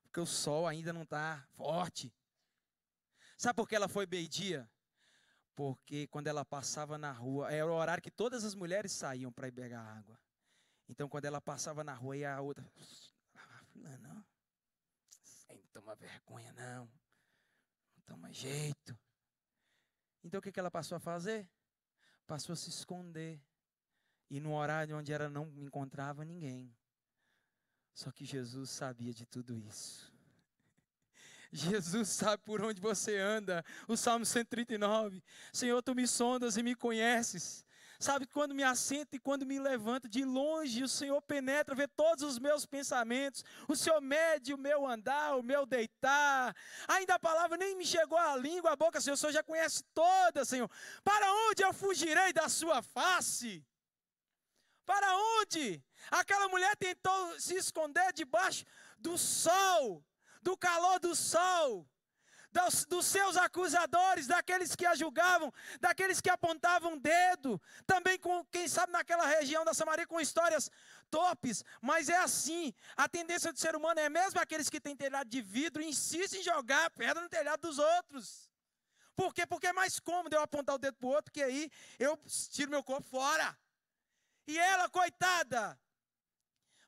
porque o sol ainda não está forte. Sabe por que ela foi meio-dia? Porque quando ela passava na rua, era o horário que todas as mulheres saíam para ir pegar água. Então, quando ela passava na rua, e a outra, não, sem tomar vergonha, não toma jeito. Então, o que ela passou a fazer? Passou a se esconder. E no horário onde ela não encontrava ninguém. Só que Jesus sabia de tudo isso. Jesus sabe por onde você anda. O Salmo 139. Senhor, tu me sondas e me conheces. Sabe, quando me assento e quando me levanto, de longe o Senhor penetra, vê todos os meus pensamentos. O Senhor mede o meu andar, o meu deitar. Ainda a palavra nem me chegou à língua, à boca, Senhor. O Senhor já conhece toda, Senhor. Para onde eu fugirei da sua face? Para onde? Aquela mulher tentou se esconder debaixo do sol, do calor do sol. Dos seus acusadores, daqueles que a julgavam, daqueles que apontavam dedo, também com, quem sabe, naquela região da Samaria, com histórias torpes, mas é assim, a tendência do ser humano é mesmo aqueles que têm telhado de vidro, insistem em jogar pedra no telhado dos outros. Por quê? Porque é mais cômodo eu apontar o dedo para o outro, que aí eu tiro meu corpo fora. E ela, coitada,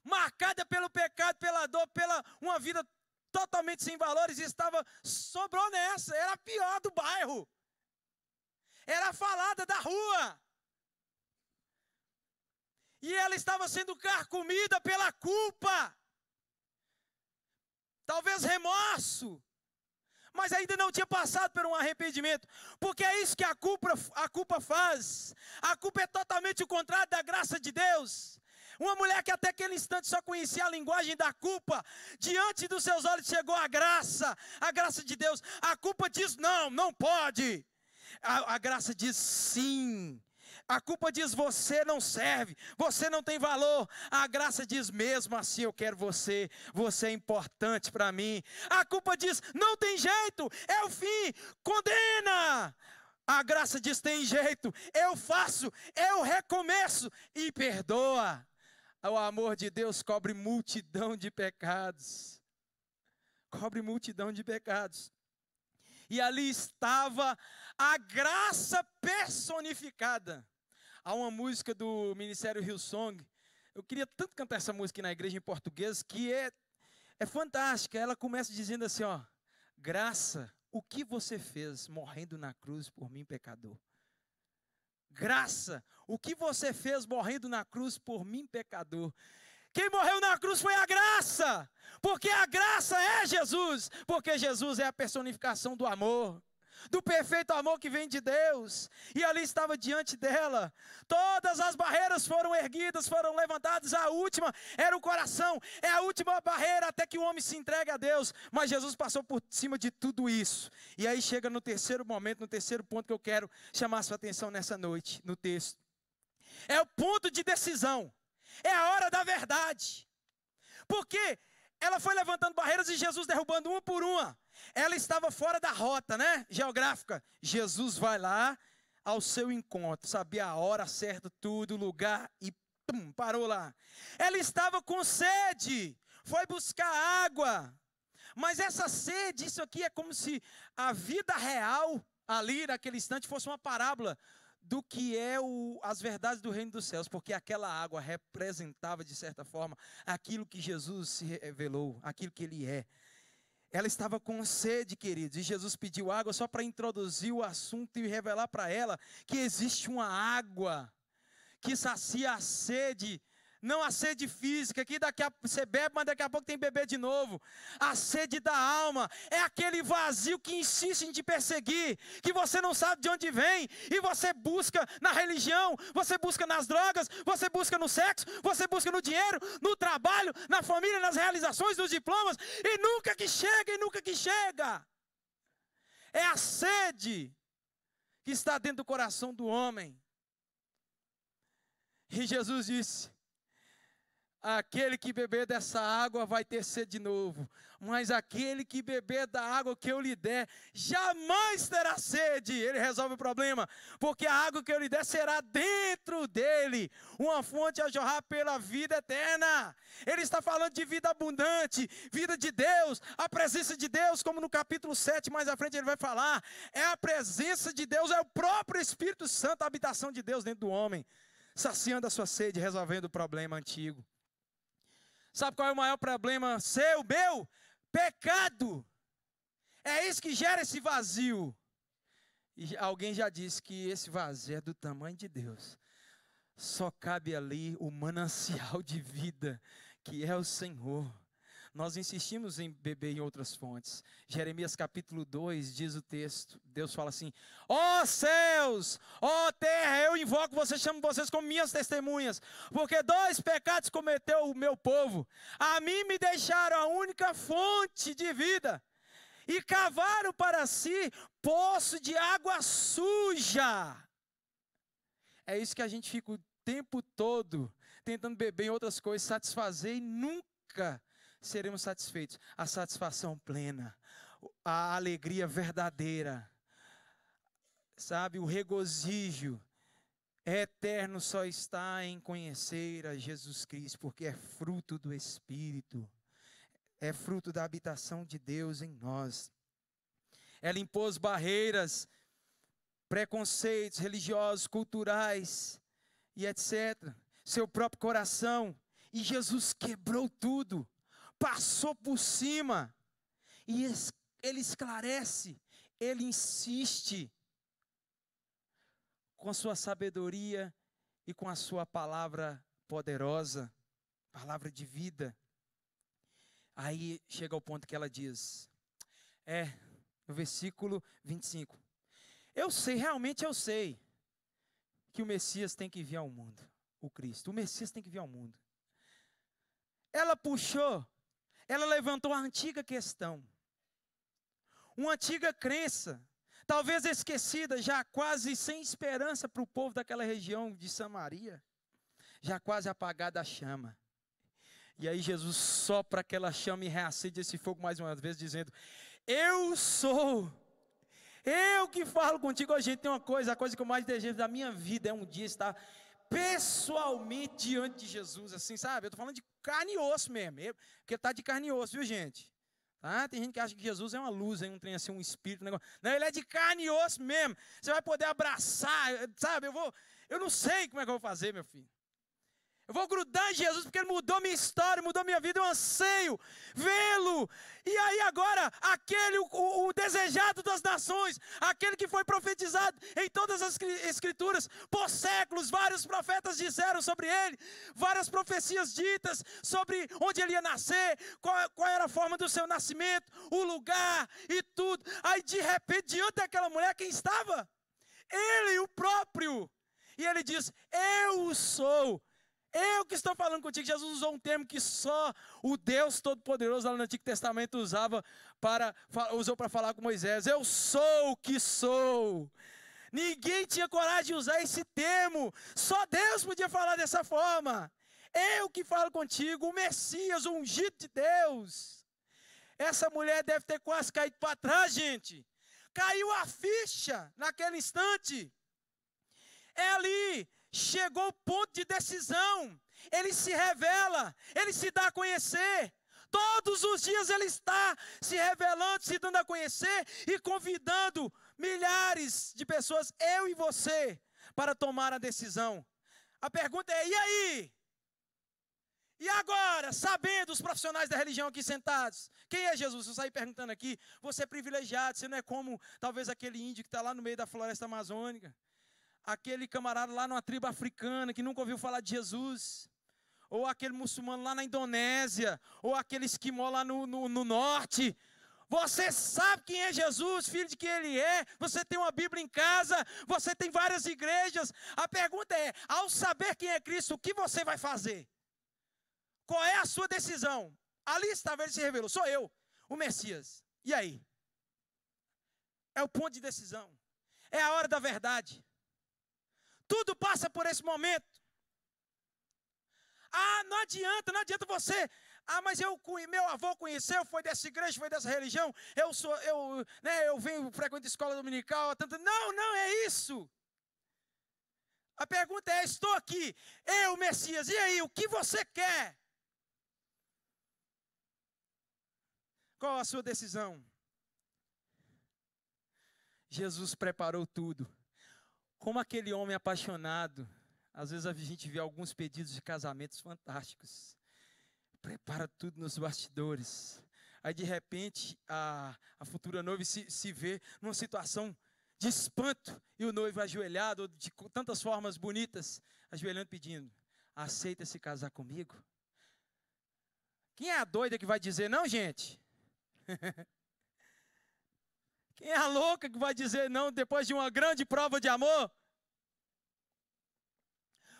marcada pelo pecado, pela dor, pela uma vida totalmente sem valores, sobrou nessa, era a pior do bairro, era a falada da rua, e ela estava sendo carcomida pela culpa, talvez remorso, mas ainda não tinha passado por um arrependimento, porque é isso que a culpa faz. A culpa é totalmente o contrário da graça de Deus. Uma mulher que até aquele instante só conhecia a linguagem da culpa, diante dos seus olhos chegou a graça de Deus. A culpa diz não, não pode. A graça diz sim. A culpa diz você não serve, você não tem valor. A graça diz mesmo assim eu quero você, você é importante para mim. A culpa diz não tem jeito, é o fim, condena. A graça diz tem jeito, eu faço, eu recomeço e perdoa. O amor de Deus cobre multidão de pecados. cobre multidão de pecados. E ali estava a graça personificada. Há uma música do Ministério Hillsong, eu queria tanto cantar essa música na igreja em português, que é fantástica. Ela começa dizendo assim, ó: graça, o que você fez morrendo na cruz por mim, pecador? Graça, o que você fez morrendo na cruz por mim, pecador? Quem morreu na cruz foi a graça, porque a graça é Jesus, porque Jesus é a personificação do amor, do perfeito amor que vem de Deus, e ali estava diante dela. Todas as barreiras foram erguidas, foram levantadas, a última era o coração, é a última barreira até que o homem se entregue a Deus, mas Jesus passou por cima de tudo isso, e aí chega no terceiro momento, no terceiro ponto que eu quero chamar a sua atenção nessa noite, no texto. É o ponto de decisão, é a hora da verdade, porque ela foi levantando barreiras e Jesus derrubando uma por uma. Ela estava fora da rota, né, geográfica. Jesus vai lá ao seu encontro, sabia a hora certa, tudo, lugar, e parou lá. Ela estava com sede, foi buscar água. Mas essa sede, isso aqui é como se a vida real, ali naquele instante, fosse uma parábola do que é as verdades do reino dos céus, porque aquela água representava, de certa forma, aquilo que Jesus se revelou, aquilo que ele é. Ela estava com sede, queridos, e Jesus pediu água só para introduzir o assunto e revelar para ela que existe uma água que sacia a sede, não a sede física, que daqui a pouco você bebe, mas daqui a pouco tem que beber de novo. A sede da alma é aquele vazio que insiste em te perseguir, que você não sabe de onde vem, e você busca na religião, você busca nas drogas, você busca no sexo, você busca no dinheiro, no trabalho, na família, nas realizações, nos diplomas, e nunca que chega. É a sede que está dentro do coração do homem. E Jesus disse: aquele que beber dessa água vai ter sede de novo, mas aquele que beber da água que eu lhe der, jamais terá sede. Ele resolve o problema, porque a água que eu lhe der será dentro dele, uma fonte a jorrar pela vida eterna. Ele está falando de vida abundante, vida de Deus, a presença de Deus, como no capítulo 7, mais à frente ele vai falar. É a presença de Deus, é o próprio Espírito Santo, a habitação de Deus dentro do homem, saciando a sua sede, resolvendo o problema antigo. Sabe qual é o maior problema seu, meu? Pecado. É isso que gera esse vazio. E alguém já disse que esse vazio é do tamanho de Deus. Só cabe ali o manancial de vida, que é o Senhor. Nós insistimos em beber em outras fontes. Jeremias capítulo 2 diz o texto, Deus fala assim: ó céus, ó terra, eu invoco vocês, chamo vocês como minhas testemunhas, porque 2 pecados cometeu o meu povo. A mim me deixaram a única fonte de vida, e cavaram para si poço de água suja. É isso que a gente fica o tempo todo tentando beber em outras coisas, satisfazer, e nunca seremos satisfeitos. A satisfação plena, a alegria verdadeira, sabe, o regozijo eterno só está em conhecer a Jesus Cristo, porque é fruto do Espírito, é fruto da habitação de Deus em nós. Ela impôs barreiras, preconceitos religiosos, culturais e etc. Seu próprio coração, e Jesus quebrou tudo, passou por cima, e ele esclarece, ele insiste, com a sua sabedoria e com a sua palavra poderosa, palavra de vida. Aí chega ao ponto que ela diz, no versículo 25, realmente eu sei, que o Messias tem que vir ao mundo, o Cristo, o Messias tem que vir ao mundo. Ela levantou a antiga questão, uma antiga crença, talvez esquecida, já quase sem esperança para o povo daquela região de Samaria, já quase apagada a chama. E aí Jesus sopra aquela chama e reacende esse fogo mais uma vez, dizendo: eu sou, eu que falo contigo. Gente, tem uma coisa, a coisa que eu mais desejo da minha vida é um dia estar pessoalmente diante de Jesus, assim, sabe? Eu estou falando de carne e osso mesmo, porque está de carne e osso, viu, gente? Tá? Tem gente que acha que Jesus é uma luz, um trem assim, um espírito, um negócio. Não, ele é de carne e osso mesmo. Você vai poder abraçar, sabe? Eu não sei como é que eu vou fazer, meu filho. Eu vou grudar em Jesus porque Ele mudou minha história, mudou minha vida, eu anseio vê-lo. E aí agora, o desejado das nações, aquele que foi profetizado em todas as escrituras, por séculos, vários profetas disseram sobre Ele, várias profecias ditas sobre onde Ele ia nascer, qual era a forma do seu nascimento, o lugar e tudo. Aí de repente, diante daquela mulher, quem estava? Ele, o próprio. E Ele diz, eu sou. Eu que estou falando contigo. Jesus usou um termo que só o Deus Todo-Poderoso lá no Antigo Testamento usou para falar com Moisés. Eu sou o que sou. Ninguém tinha coragem de usar esse termo. Só Deus podia falar dessa forma. Eu que falo contigo, o Messias, o ungido de Deus. Essa mulher deve ter quase caído para trás, gente. Caiu a ficha naquele instante. É ali. Chegou o ponto de decisão, Ele se revela, Ele se dá a conhecer, todos os dias Ele está se revelando, se dando a conhecer e convidando milhares de pessoas, eu e você, para tomar a decisão. A pergunta é, e aí? E agora, sabendo os profissionais da religião aqui sentados, quem é Jesus? Eu saí perguntando aqui, você é privilegiado, você não é como talvez aquele índio que está lá no meio da floresta amazônica. Aquele camarada lá numa tribo africana que nunca ouviu falar de Jesus, ou aquele muçulmano lá na Indonésia, ou aquele esquimó lá no norte. Você sabe quem é Jesus, filho de quem Ele é, você tem uma Bíblia em casa, você tem várias igrejas. A pergunta é, ao saber quem é Cristo, o que você vai fazer? Qual é a sua decisão? Ali estava, Ele se revelou, sou eu, o Messias. E aí? É o ponto de decisão, é a hora da verdade. Tudo passa por esse momento. Não adianta você. Mas meu avô conheceu, foi dessa igreja, foi dessa religião. Eu venho, frequento escola dominical. Não é isso. A pergunta é, estou aqui, eu, Messias, e aí, o que você quer? Qual a sua decisão? Jesus preparou tudo. Como aquele homem apaixonado, às vezes a gente vê alguns pedidos de casamentos fantásticos. Prepara tudo nos bastidores. Aí de repente a futura noiva se vê numa situação de espanto. E o noivo ajoelhado, de tantas formas bonitas, ajoelhando pedindo, aceita se casar comigo? Quem é a doida que vai dizer não, gente? Quem é a louca que vai dizer não depois de uma grande prova de amor?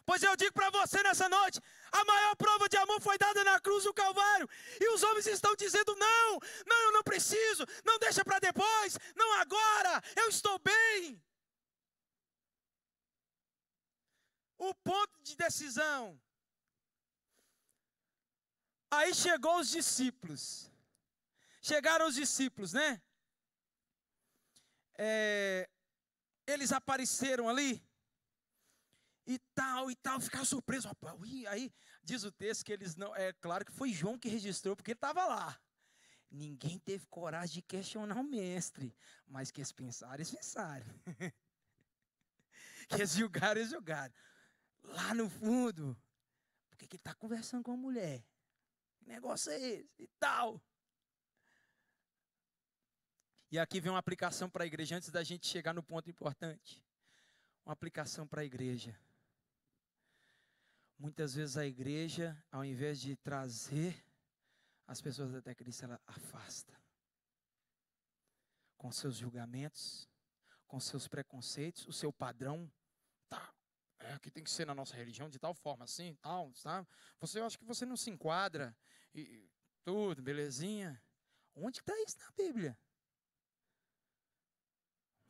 Pois eu digo para você nessa noite, a maior prova de amor foi dada na cruz do Calvário. E os homens estão dizendo, não, eu não preciso, não deixa para depois, não agora, eu estou bem. O ponto de decisão. Aí chegou os discípulos. Chegaram os discípulos, né? Eles apareceram ali e tal, ficaram surpresos. Aí diz o texto que eles não, claro que foi João que registrou, porque ele estava lá. Ninguém teve coragem de questionar o mestre, mas que eles pensaram. Que eles julgaram. Lá no fundo, por que ele está conversando com a mulher? Que negócio é esse? E tal. E aqui vem uma aplicação para a igreja, antes da gente chegar no ponto importante. Uma aplicação para a igreja. Muitas vezes a igreja, ao invés de trazer as pessoas até Cristo, ela afasta. Com seus julgamentos, com seus preconceitos, o seu padrão. Aqui tem que ser na nossa religião de tal forma, assim, tal, sabe? Eu acho que você não se enquadra, e tudo, belezinha. Onde está isso na Bíblia?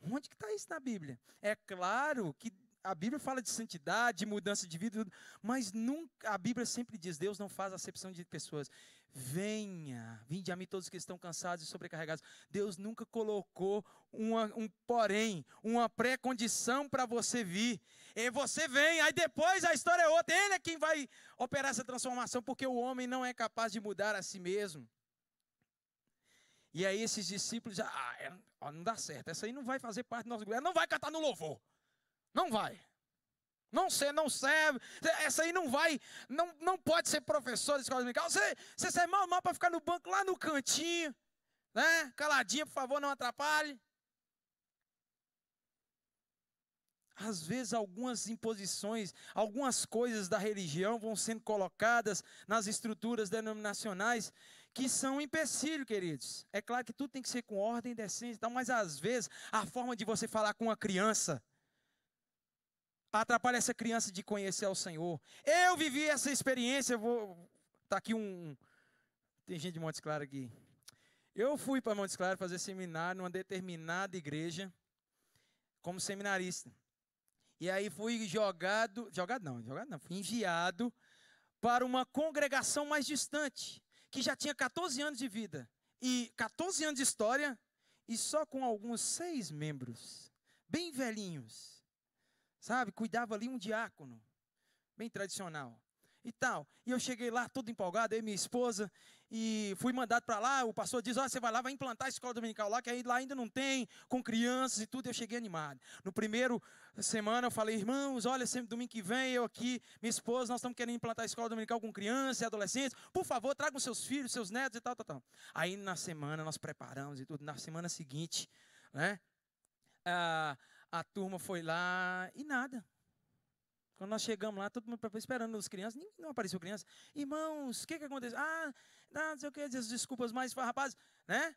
Onde que está isso na Bíblia? É claro que a Bíblia fala de santidade, de mudança de vida, mas nunca, a Bíblia sempre diz, Deus não faz acepção de pessoas. Vinde a mim todos que estão cansados e sobrecarregados. Deus nunca colocou um porém, uma pré-condição para você vir. E você vem, aí depois a história é outra. Ele é quem vai operar essa transformação, porque o homem não é capaz de mudar a si mesmo. E aí esses discípulos já, não dá certo, essa aí não vai fazer parte do nosso grupo, ela não vai cantar no louvor, não vai. Não serve, essa aí não vai, não pode ser professor de escola dominical, você serve mal para ficar no banco lá no cantinho, né? Caladinha, por favor, não atrapalhe. Às vezes algumas imposições, algumas coisas da religião vão sendo colocadas nas estruturas denominacionais que são um empecilho, queridos. É claro que tudo tem que ser com ordem, decência e tal, mas às vezes a forma de você falar com uma criança atrapalha essa criança de conhecer ao Senhor. Eu vivi essa experiência, tá aqui tem gente de Montes Claros aqui. Eu fui para Montes Claros fazer seminário numa determinada igreja como seminarista. E aí fui fui enviado para uma congregação mais distante, que já tinha 14 anos de vida e 14 anos de história e só com alguns 6 membros, bem velhinhos. Sabe, cuidava ali um diácono, bem tradicional e tal. E eu cheguei lá todo empolgado, eu e minha esposa, e fui mandado para lá. O pastor diz, você vai lá, vai implantar a escola dominical lá, que aí lá ainda não tem, com crianças e tudo. Eu cheguei animado. No primeiro semana eu falei, irmãos, olha, sempre domingo que vem, eu aqui, minha esposa, nós estamos querendo implantar a escola dominical com crianças e adolescentes. Por favor, tragam seus filhos, seus netos e tal. Aí na semana nós preparamos e tudo. Na semana seguinte, né? A turma foi lá e nada. Quando nós chegamos lá, todo mundo esperando as crianças, não apareceu criança. Irmãos, o que aconteceu? Não sei o que, desculpas, mas rapaz, né?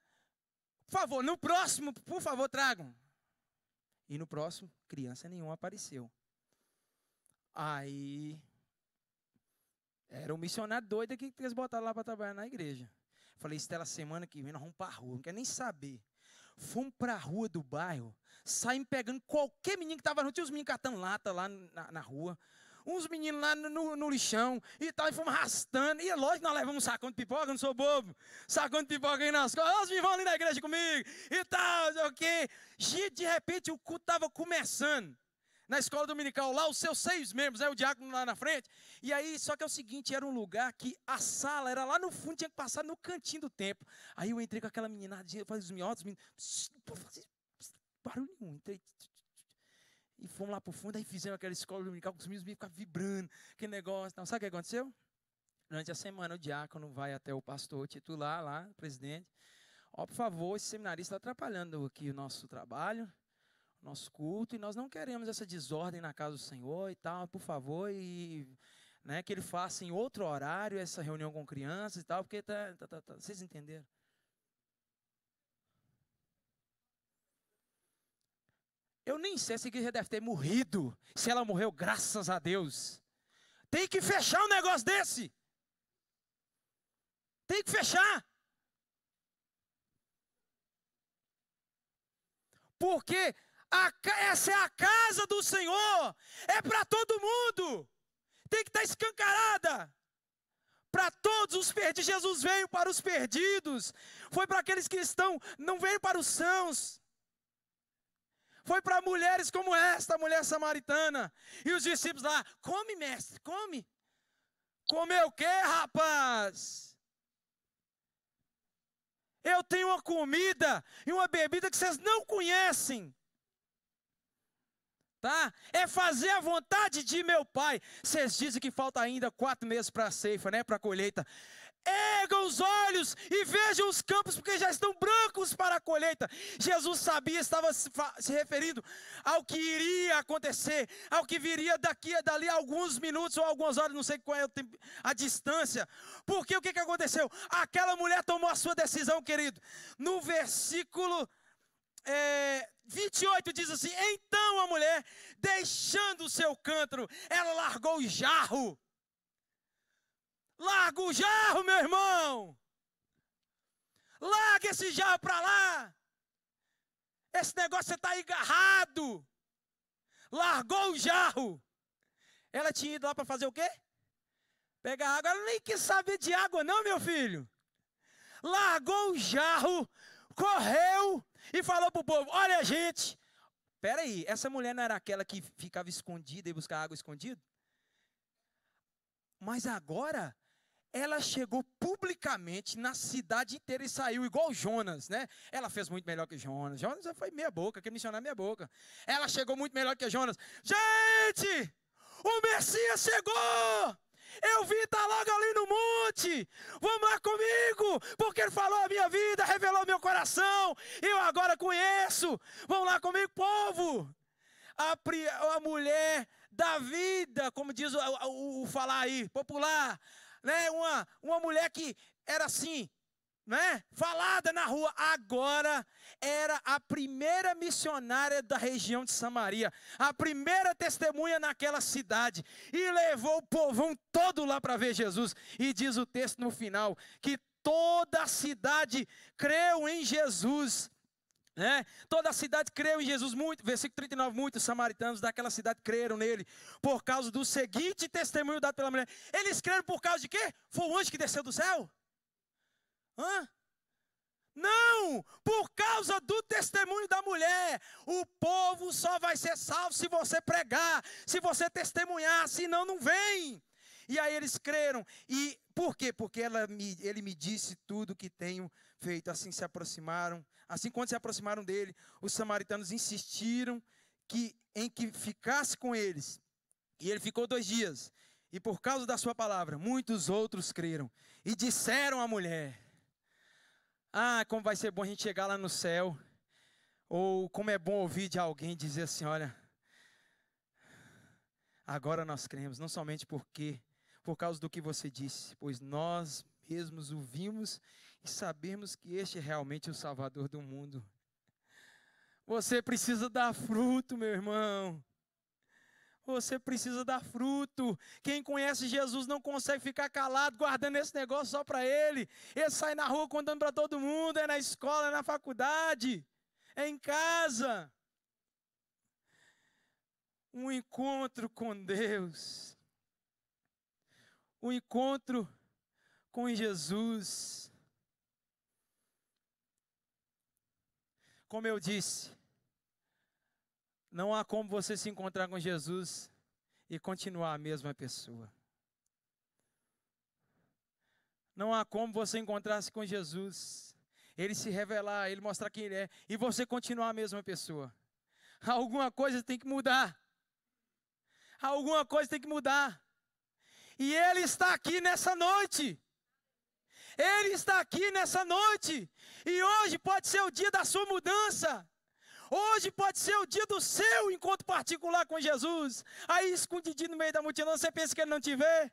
Por favor, no próximo, por favor, tragam. E no próximo, criança nenhuma apareceu. Aí, era um missionário doido que eles botaram lá para trabalhar na igreja. Falei, Estela, semana que vem nós vamos para a rua, não quero nem saber. Fomos para a rua do bairro, saímos pegando qualquer menino que estava no. Tinha os meninos catando lata lá na rua, uns meninos lá no lixão e tal, e fomos arrastando. E é lógico que nós levamos um sacão de pipoca, não sou bobo, sacão de pipoca aí nas costas, os meninos vão ali na igreja comigo e tal, não sei o quê. Gente, de repente o culto estava começando. Na escola dominical lá, os seus 6 membros, o diácono lá na frente. E aí, só que é o seguinte, era um lugar que a sala era lá no fundo, tinha que passar no cantinho do templo. Aí eu entrei com aquela meninadinha, fazia os miotos, não pode fazer barulho nenhum. Entrei, e fomos lá pro fundo, aí fizemos aquela escola dominical, com os meninos ficavam vibrando, aquele negócio. Não. Sabe o que aconteceu? Durante a semana, o diácono vai até o pastor titular lá, o presidente. Por favor, esse seminarista está atrapalhando aqui o nosso trabalho, nosso culto, e nós não queremos essa desordem na casa do Senhor e tal, por favor, e né, que ele faça em outro horário essa reunião com crianças e tal, porque vocês entenderam? Eu nem sei se a igreja deve ter morrido, se ela morreu, graças a Deus. Tem que fechar um negócio desse. Tem que fechar. Porque essa é a casa do Senhor, é para todo mundo, tem que estar escancarada, para todos os perdidos. Jesus veio para os perdidos, foi para aqueles que não veio para os sãos, foi para mulheres como esta, mulher samaritana, e os discípulos lá, come mestre, come, comer o quê, rapaz? Eu tenho uma comida e uma bebida que vocês não conhecem. Tá? É fazer a vontade de meu Pai. Vocês dizem que falta ainda 4 meses para a ceifa, né? Para a colheita. Ergam os olhos e vejam os campos, porque já estão brancos para a colheita. Jesus sabia, estava se referindo ao que iria acontecer, ao que viria dali a alguns minutos ou algumas horas, não sei qual é a distância. Porque o que aconteceu? Aquela mulher tomou a sua decisão, querido. No versículo 28 diz assim: então a mulher, deixando o seu cântaro, ela largou o jarro. Larga o jarro, meu irmão. Larga esse jarro para lá. Esse negócio está agarrado. Largou o jarro. Ela tinha ido lá para fazer o quê? Pegar água. Ela nem quis saber de água não, meu filho. Largou o jarro, correu e falou para o povo: olha, gente, peraí, essa mulher não era aquela que ficava escondida e buscava água escondida? Mas agora ela chegou publicamente na cidade inteira e saiu igual Jonas, né? Ela fez muito melhor que Jonas. Jonas foi meia boca, que missionário meia boca. Ela chegou muito melhor que Jonas. Gente, o Messias chegou! Eu vi, tá logo ali no monte. Vamos lá comigo, porque ele falou a minha vida, revelou meu coração. Eu agora conheço. Vamos lá comigo, povo. A mulher da vida, como diz o falar aí, popular, né? Uma mulher que era assim, né? Falada na rua, agora era a primeira missionária da região de Samaria, a primeira testemunha naquela cidade, e levou o povão todo lá para ver Jesus. E diz o texto no final, que toda a cidade creu em Jesus. Toda a cidade creu em Jesus, versículo 39, muitos samaritanos daquela cidade creram nele, por causa do seguinte testemunho dado pela mulher. Eles creram por causa de quê? Foi o anjo que desceu do céu? Não, por causa do testemunho da mulher. O povo só vai ser salvo se você pregar, se você testemunhar, senão não vem. E aí eles creram. E por quê? Porque ele me disse tudo o que tenho feito. Assim se aproximaram. Assim, quando se aproximaram dele, os samaritanos insistiram em que ficasse com eles. E ele ficou 2 dias. E por causa da sua palavra, muitos outros creram. E disseram à mulher: como vai ser bom a gente chegar lá no céu. Ou como é bom ouvir de alguém dizer assim: olha, agora nós cremos, não somente por causa do que você disse, pois nós mesmos o vimos e sabemos que este é realmente o Salvador do mundo. Você precisa dar fruto, meu irmão. Você precisa dar fruto. Quem conhece Jesus não consegue ficar calado, guardando esse negócio só para ele. Ele sai na rua contando para todo mundo, é na escola, é na faculdade, é em casa. Um encontro com Deus. Um encontro com Jesus. Como eu disse, não há como você se encontrar com Jesus e continuar a mesma pessoa. Não há como você encontrar-se com Jesus, Ele se revelar, Ele mostrar quem Ele é, e você continuar a mesma pessoa. Alguma coisa tem que mudar. Alguma coisa tem que mudar. E Ele está aqui nessa noite. Ele está aqui nessa noite. E hoje pode ser o dia da sua mudança. Hoje pode ser o dia do seu encontro particular com Jesus. Aí escondidinho no meio da multidão, você pensa que Ele não te vê?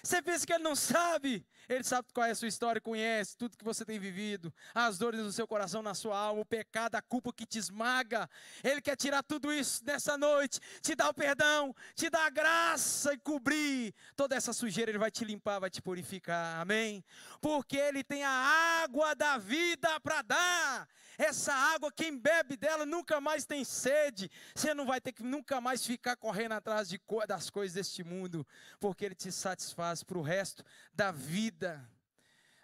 Você pensa que Ele não sabe? Ele sabe qual é a sua história, conhece tudo que você tem vivido, as dores do seu coração, na sua alma, o pecado, a culpa que te esmaga. Ele quer tirar tudo isso nessa noite, te dar o perdão, te dar a graça e cobrir toda essa sujeira. Ele vai te limpar, vai te purificar, amém? Porque Ele tem a água da vida para dar. Essa água, quem bebe dela nunca mais tem sede. Você não vai ter que nunca mais ficar correndo atrás das coisas deste mundo, porque Ele te satisfaz para o resto da vida.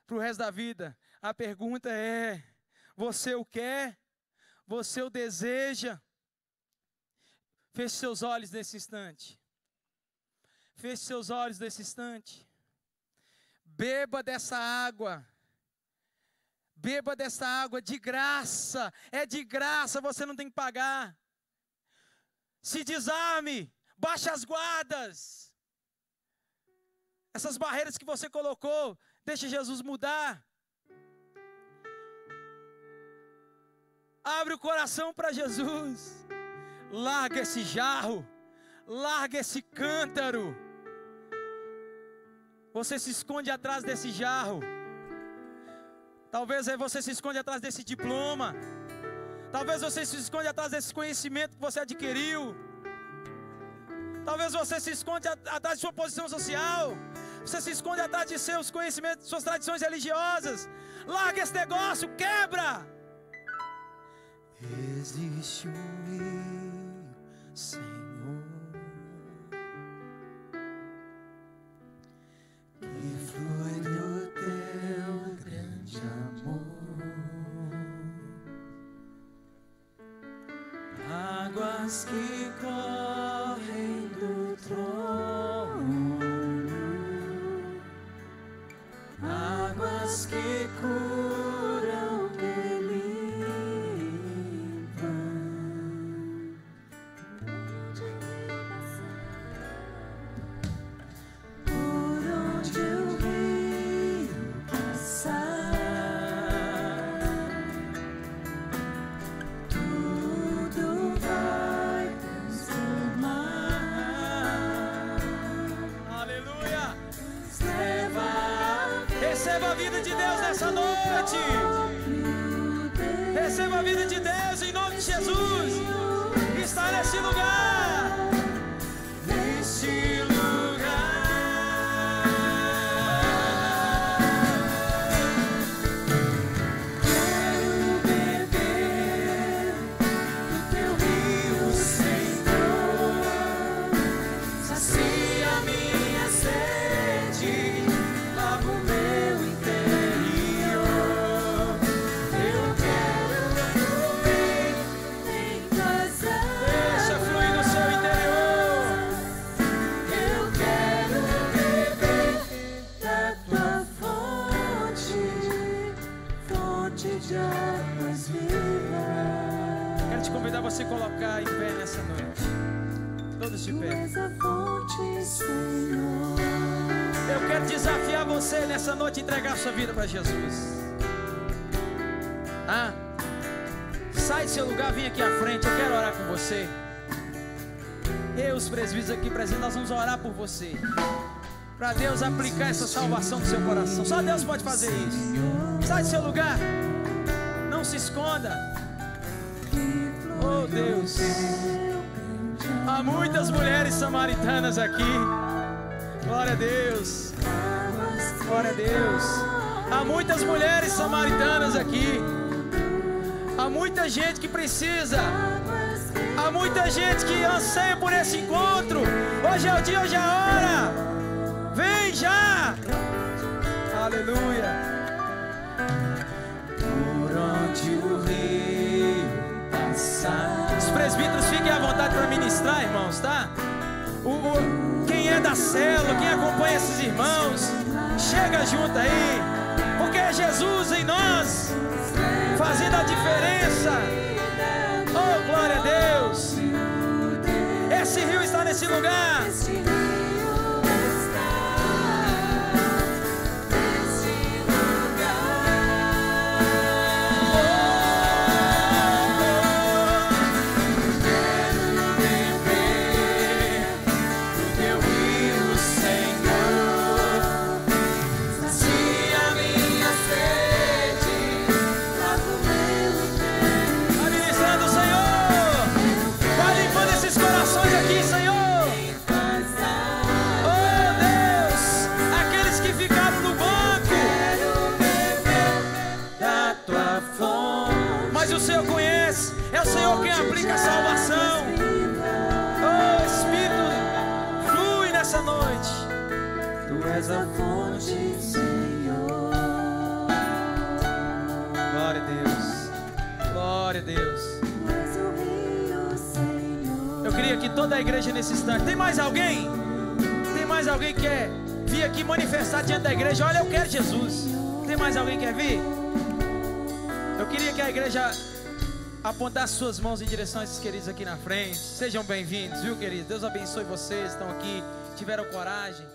Para o resto da vida. A pergunta é: você o quer? Você o deseja? Feche seus olhos nesse instante. Feche seus olhos nesse instante. Beba dessa água. Beba dessa água de graça. É de graça, você não tem que pagar. Se desarme. Baixe as guardas. Essas barreiras que você colocou, deixe Jesus mudar. Abre o coração para Jesus. Larga esse jarro. Larga esse cântaro. Você se esconde atrás desse jarro. Talvez aí você se esconde atrás desse diploma. Talvez você se esconde atrás desse conhecimento que você adquiriu. Talvez você se esconde atrás de sua posição social. Você se esconde atrás de seus conhecimentos, suas tradições religiosas. Larga esse negócio, quebra. Existe um rio, Senhor, que flui do teu grande amor. Águas que correm do trono, Receba a vida de Deus nessa noite. Receba a vida de Deus em nome de Jesus. Está nesse lugar. Neste lugar. Quero te convidar a você colocar em pé nessa noite. Todos de pé. Eu quero desafiar você nessa noite a entregar sua vida para Jesus. Sai do seu lugar, vem aqui à frente. Eu quero orar com você. Eu, os presbíteros aqui presentes, nós vamos orar por você, para Deus aplicar essa salvação no seu coração. Só Deus pode fazer isso. Sai do seu lugar. Não se esconda. Oh Deus. Há muitas mulheres samaritanas aqui. Glória a Deus. Glória a Deus. Há muitas mulheres samaritanas aqui. Há muita gente que precisa. Há muita gente que anseia por esse encontro. Hoje é o dia, hoje é a hora. Vem já. Aleluia. O rio passar. Os presbíteros fiquem à vontade para ministrar, irmãos, tá? Quem é da célula, quem acompanha esses irmãos, chega junto aí, porque é Jesus em nós, fazendo a diferença. Oh, glória a Deus. Esse rio está nesse lugar. É o Senhor quem aplica a salvação. Oh, Espírito, flui nessa noite. Tu és a fonte, Senhor. Glória a Deus. Glória a Deus. Eu queria que toda a igreja nesse instante. Tem mais alguém? Tem mais alguém que quer vir aqui manifestar diante da igreja? Olha, eu quero Jesus. Tem mais alguém que quer vir? Eu queria que a igreja apontar suas mãos em direção a esses queridos aqui na frente. Sejam bem-vindos, viu, queridos? Deus abençoe vocês, estão aqui, tiveram coragem.